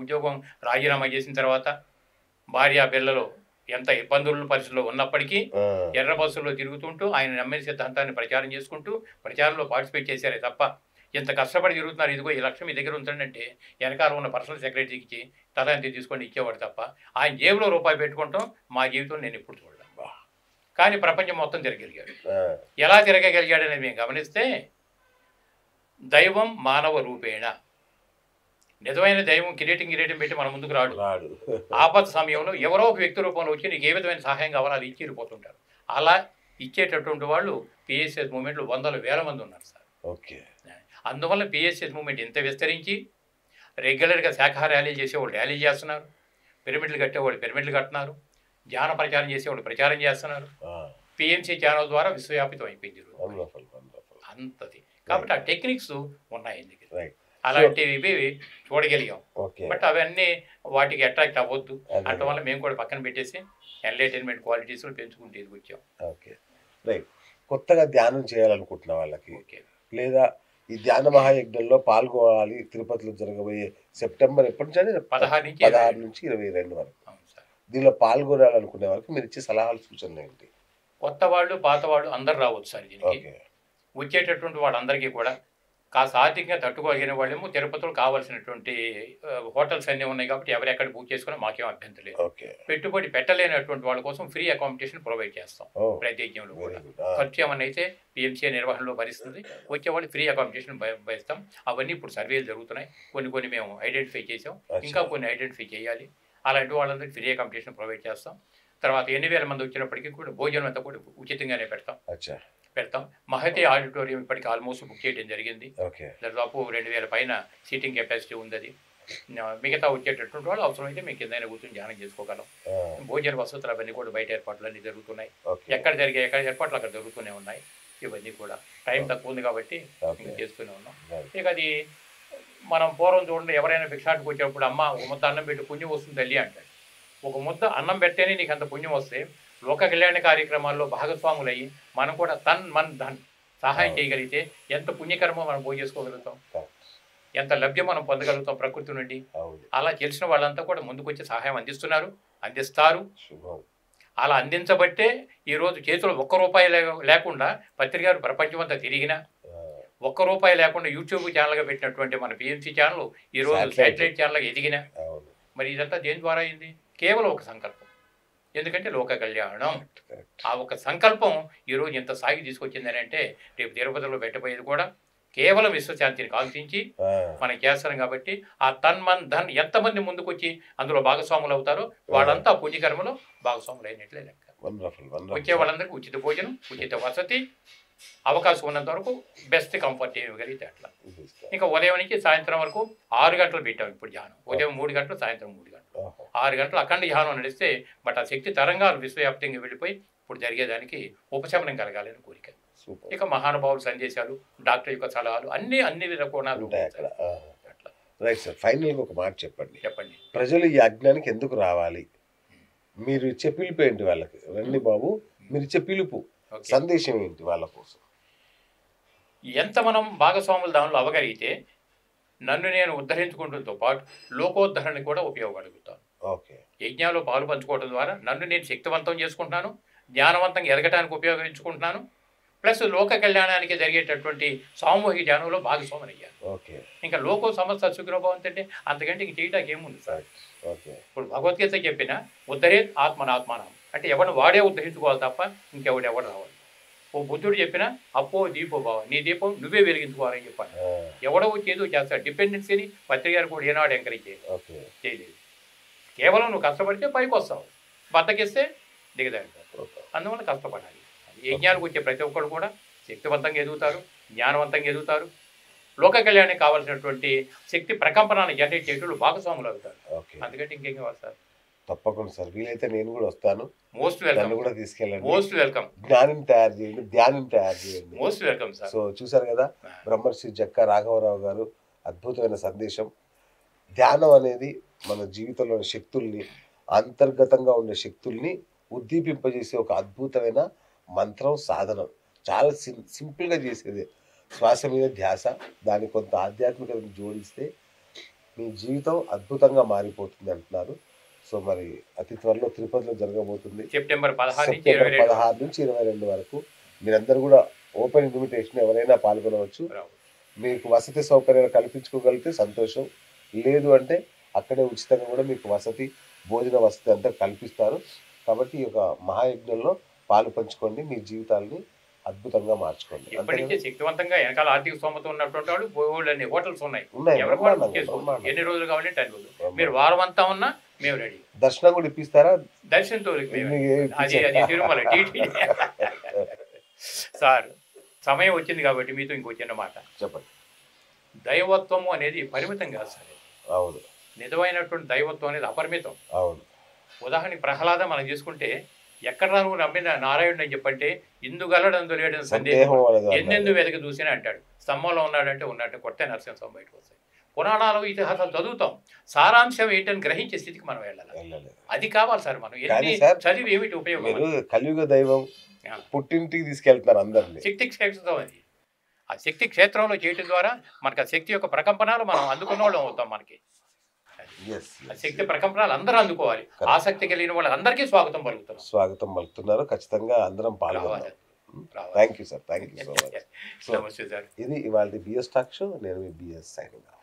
ఉద్యోగం రాజీనామా చేసిన తర్వాత భార్య పిల్లలు ఎంత ఇబ్బందుల పరిస్థితుల్లో ఉన్నప్పటికీ ఎర్ర బస్సుల్లో తిరుగుతుంటూ ఆయన నమ్మిన సిద్ధాంతాన్ని ప్రచారం చేసుకుంటూ ప్రచారంలో పార్టిసిపేట్ చేశారే తప్ప, ఎంత కష్టపడి తిరుగుతున్నారు, ఇదిగో ఈ లక్ష్యం మీ దగ్గర ఉంటుందంటే వెనకాల ఉన్న పర్సనల్ సెక్రటరీకి ఇచ్చి తల ఎంత తీసుకొని ఇచ్చేవాడు తప్ప, ఆయన జేబులో రూపాయి పెట్టుకుంటాం మా జీవితంలో నేను ఎప్పుడు చూడలేదు. కానీ ప్రపంచం మొత్తం తిరగలిగాడు. ఎలా తిరగగలిగాడని మేము గమనిస్తే, దైవం మానవ రూపేణ, నిజమైన దైవం కిరీటం పెట్టి మన ముందుకు రాడు. ఆపద సమయంలో ఎవరో ఒక వ్యక్తి రూపంలో వచ్చి నీకు ఏ విధమైన సహాయం కావాలో అది ఇచ్చి వెళ్ళిపోతుంటారు. అలా ఇచ్చేటటువంటి వాళ్ళు పిఎస్ఎస్ మూవ్మెంట్లో వందల వేల మంది ఉన్నారు సార్. ఓకే. అందువల్ల పిఎస్ఎస్ మూవ్మెంట్ ఇంత విస్తరించి రెగ్యులర్గా శాఖాహార ర్యాలీలు చేసేవాళ్ళు ర్యాలీ చేస్తున్నారు, పిరమిడ్లు కట్టేవాళ్ళు పిరమిడ్లు కడుతున్నారు, ధ్యాన ప్రచారం చేసేవాళ్ళు ప్రచారం చేస్తున్నారు. పిఎంసి ఛానల్ ద్వారా విశ్వవ్యాపితం అయిపోయింది అంతది. కాబట్టి ఆ టెక్నిక్స్ ఉన్నాయి దగ్గర, అలాంటివి చూడగలిగాం. బట్ అవన్నీ వాటికి అట్రాక్ట్ అవ్వద్దు అంటే వల్ల మేము కూడా పక్కన పెట్టేసి ఎంటర్టైన్మెంట్ క్వాలిటీస్ పెంచుకుంటూ ఎదుగుచ్చాం. Okay right. కొత్తగా ధ్యానం చేయాలనుకుంటున్న వాళ్ళకి లేదా ఈ ధ్యాన మహాయజ్ఞంలో పాల్గొనాలి, తిరుపతిలో జరగబోయే సెప్టెంబర్ ఎప్పటి నుంచి 16 నుంచి 22 వరకు దీనిలో పాల్గొనాలనుకునే వాళ్ళకి మీరు ఇచ్చే సలహాలు సూచనలు ఏంటి? కొత్త వాళ్ళు పాత వాళ్ళు అందరు రావచ్చు సార్ దీనికి. వచ్చేటటువంటి వాళ్ళందరికీ కూడా కాస్త ఆర్థికంగా తట్టుకోగలిగిన వాళ్ళేమో తిరుపతిలో కావాల్సినటువంటి హోటల్స్ అన్నీ ఉన్నాయి కాబట్టి ఎవరెక్కడ బుక్ చేసుకున్నా మాకేం అభ్యంతరం లేదు. పెట్టుబడి పెట్టలేనటువంటి వాళ్ళ కోసం ఫ్రీ అకామిడేషన్ ప్రొవైడ్ చేస్తాం ప్రతి యజ్ఞంలో కూడా. ఖర్చు ఏమన్నా అయితే పిఎంసీ నిర్వహణలో భరిస్తుంది, వచ్చేవాళ్ళు ఫ్రీ అకామిడేషన్ భరిస్తాం. అవన్నీ ఇప్పుడు సర్వేలు జరుగుతున్నాయి, కొన్ని మేము ఐడెంటిఫై చేసాం, ఇంకా కొన్ని ఐడెంటిఫై చేయాలి. అలాంటి వాళ్ళందరికీ ఫ్రీ అకామిడేషన్ ప్రొవైడ్ చేస్తాం. తర్వాత 8,000 మంది వచ్చినప్పటికీ కూడా భోజనం అంతా కూడా ఉచితంగానే పెడతాం. మహతి ఆడిటోరియం ఇప్పటికి ఆల్మోస్ట్ బుక్ చేయడం జరిగింది. దాదాపు 2,000 పైన సీటింగ్ కెపాసిటీ ఉంది. అది మిగతా వచ్చేటటువంటి వాళ్ళు అవసరమైతే మేము కింద కూర్చొని ధ్యానం చేసుకోగలం. భోజన వసతులు అవన్నీ కూడా బయట ఏర్పాట్లు అన్నీ జరుగుతున్నాయి. ఎక్కడ ఏర్పాట్లు అక్కడ జరుగుతూనే ఉన్నాయి. ఇవన్నీ కూడా టైం తక్కువ ఉంది కాబట్టి చేస్తూనే ఉన్నాం. ఇక అది మనం పూర్వం చూడండి, ఎవరైనా భిక్షాటకు వచ్చేటప్పుడు అమ్మ ఒక ముద్ద అన్నం పెట్టి పుణ్యం వస్తుంది తల్లి అంటాడు. ఒక ముద్ద అన్నం పెడితేనే నీకు అంత పుణ్యం వస్తే లోక కళ్యాణ కార్యక్రమాల్లో భాగస్వాములయ్యి మనం కూడా తన్ మన్ ధన్ సహాయం చేయగలిగితే ఎంత పుణ్యకర్మ మనం పోయి చేసుకోగలుగుతాం, ఎంత లభ్యం మనం పొందగలుగుతాం ప్రకృతి నుండి. అలా తెలిసిన వాళ్ళంతా కూడా ముందుకొచ్చి సహాయం అందిస్తారు. అలా అందించబట్టే ఈరోజు చేతిలో ₹1 లేకుండా పత్రిక ప్రపంచం అంతా తిరిగినా, ₹1 లేకుండా యూట్యూబ్ ఛానల్గా పెట్టినటువంటి మన పిఎంసీ ఛానల్ ఈరోజు శాటిలైట్ ఛానల్గా ఎదిగిన. మరి ఇదంతా దేని ద్వారా అయింది? కేవలం ఒక సంకల్పం. ఎందుకంటే లోక కళ్యాణం, ఆ ఒక సంకల్పం ఈరోజు ఎంత సాగి తీసుకొచ్చిందని అంటే, రేపు తిరుపతిలో పెట్టబోయేది కూడా కేవలం విశ్వశాంతిని కాంక్షించి మనం చేస్తాం. కాబట్టి ఆ తన్మన్ ధన్ ఎంతమంది ముందుకొచ్చి అందులో భాగస్వాములు అవుతారో వాళ్ళంతా పుణ్యకర్మలో భాగస్వాములు అయినట్లే లెక్క. వచ్చే వాళ్ళందరికీ ఉచిత భోజనం, ఉచిత వసతి, అవకాశం ఉన్నంత వరకు బెస్ట్ కంఫర్ట్ ఇవ్వగలిగితే అట్లా. ఇంకా ఉదయం నుంచి సాయంత్రం వరకు 6 గంటలు పెట్టాం ఇప్పుడు ధ్యానం. ఉదయం 3 గంటలు, సాయంత్రం 3 గంటలు, 6 గంటలు అఖండ ధ్యానం నడిస్తే బట్ ఆ శక్తి తరంగాలు విశ్వవ్యాప్తంగా వెళ్ళిపోయి ఇప్పుడు జరిగేదానికి ఉపశమనం కలగాలని కోరిక. ఇక మహానుభావుల సందేశాలు, డాక్టర్ యొక్క సలహాలు అన్ని విధ కోణాలు ఉంటాయి అక్కడ. రైట్ సార్, ఫైనల్గా ఒక మాట చెప్పండి. ప్రజలు ఈ యజ్ఞానికి ఎందుకు రావాలి? మీరు ఇచ్చే పిలుపు ఏంటి వాళ్ళకి? రండి బాబు, మీరు ఇచ్చే పిలుపు సందేశం ఏంటి వాళ్ళ కోసం? ఎంత మనం భాగస్వాములు దానిలో అవ్వగలిగితే నన్ను నేను ఉద్ధరించుకుంటూతో పాటు లోకోద్ధరణ కూడా ఉపయోగపడుగుతాను. యజ్ఞాల్లో పాలు పంచుకోవడం ద్వారా నన్ను నేను శక్తివంతం చేసుకుంటున్నాను, జ్ఞానవంతంగా ఎదగటానికి ఉపయోగించుకుంటున్నాను, ప్లస్ లోక కళ్యాణానికి జరిగేటటువంటి సామూహిక ధ్యానంలో భాగస్వామిని అయ్యాను. ఇంకా లోకో సమస్త సుఖినోభవంతి అంటే అంతకంటే ఇంక చేయడానికి ఏముంది సార్? ఇప్పుడు భగవద్గీత చెప్పిన ఉద్ధరేత్ ఆత్మనాత్మానం అంటే ఎవరిని వాడే ఉద్ధరించుకోవాలి తప్ప ఇంకెవడు రావాలి. ఓ బుద్ధుడు చెప్పిన అప్పో దీపో భావ, నీ దీపం నువ్వే వెలిగించుకోవాలని చెప్పాను. ఎవడో వచ్చేదో చేస్తాడు. డిపెండెన్సీని పత్రిక కూడా ఏనాడు ఎంకరేజ్ చేయలేదు. కేవలం నువ్వు కష్టపడితే పైకి వస్తావు, బద్దకిస్తే దిగదాడుతావు. అందువల్ల కష్టపడాలి. యజ్ఞాలకు వచ్చే ప్రతి ఒక్కరు కూడా శక్తివంతంగా ఎదుగుతారు, జ్ఞానవంతంగా ఎదుగుతారు, లోక కళ్యాణానికి కావాల్సినటువంటి శక్తి ప్రకంపనాన్ని జనరేట్ చేయడంలో భాగస్వాములు అవుతారు. అందుకంటే ఇంకేం కావాలి సార్? తప్పకుండా సార్. వీలైతే నేను కూడా వస్తాను. మోస్ట్ వెల్కమ్, నన్ను కూడా తీసుకెళ్ళండి. మోస్ట్ వెల్కమ్, జ్ఞానిని తయారు చేయండి, ధ్యానం తయారు చేయండి. Most welcome sir. సో చూసారు కదా, బ్రహ్మర్షి జక్క రాఘవరావు గారు అద్భుతమైన సందేశం. ధ్యానం అనేది మన జీవితంలోని శక్తుల్ని, అంతర్గతంగా ఉండే శక్తుల్ని ఉద్దీపింపజేసే ఒక అద్భుతమైన మంత్రం, సాధనం. చాలా సింపుల్గా చేసేది. శ్వాస మీద ధ్యాస, దానికి కొంత ఆధ్యాత్మికతను జోడిస్తే మీ జీవితం అద్భుతంగా మారిపోతుంది అంటున్నారు. సో మరి అతి త్వరలో తిరుపతిలో జరగబోతుంది. సెప్టెంబర్ 16 నుంచి 22 వరకు. మీరందరూ కూడా ఓపెన్ ఇన్విటేషన్, ఎవరైనా పాల్గొనవచ్చు. మీకు వసతి సౌకర్యాలు కల్పించుకోగలిగితే సంతోషం, లేదు అంటే అక్కడే ఉచితంగా కూడా మీకు వసతి, భోజన వసతి అంతా కల్పిస్తారు. కాబట్టి ఈ యొక్క మహాయజ్ఞంలో పాలు పంచుకోండి, మీ జీవితాలని అద్భుతంగా మార్చుకోండి. ఇప్పటికే శక్తివంతంగా వెనకాల ఆర్థిక స్తోమత ఉన్నటువంటి వాళ్ళు బోల్డన్ని హోటల్స్ ఉన్నాయి. ఎన్ని రోజులు కావాలంటే 10 రోజులు. మీరు వారం అంతా ఉన్నా మేము రెడీ. దర్శనం కూడా ఇప్పిస్తారా? దర్శనంతో అది తిరుమల టీటీ. సార్ సమయం వచ్చింది కాబట్టి మీతో ఇంకో చిన్న మాట చెప్పండి. దైవత్వము అనేది పరిమితం కాదు సార్. అవును. నిజమైనటువంటి దైవత్వం అనేది అపరిమితం. అవును. ఉదాహరణకి ప్రహ్లాద మనం చూసుకుంటే ఎక్కడ నువ్వు నమ్మిన నారాయణుడు అని చెప్పంటే ఇందుగలడందు లేడని సందేహం ఎన్నెందు వెతక చూసినా అంటాడు. స్తంభంలో ఉన్నాడంటే ఉన్నట్టు కొట్టే నరసింహస్వామి బయటకు వస్తాయి. పురాణాలు, ఇతిహాసాలు చదువుతాం, సారాంశం ఏంటని గ్రహించే స్థితికి మనం వెళ్ళాలి. అది కావాలి సార్. మనం ఎన్ని చదివి ఏమిటి ఉపయోగం? కలియుగ దైవం పుట్టింటికి తీసుకెళ్తున్నారు అందరినీ. శక్తి క్షేత్రం అది. ఆ శక్తి క్షేత్రంలో చేయటం ద్వారా మనకు ఆ శక్తి యొక్క ప్రకంపనాలు మనం అందుకున్న వాళ్ళం అవుతాం. మనకి శక్తి ప్రకంపనాలు అందరూ అందుకోవాలి. ఆసక్తి కలిగిన వాళ్ళందరికీ స్వాగతం పలుకుతున్నారు. ఖచ్చితంగా అందరం పాల్గొనాలి. Thank you sir. Thank you so much. నమస్తే సార్. ఇది ఇవాళ బిఎస్ టాక్ షో. నేను మీ బిఎస్ సైనింగ్ ఆఫ్.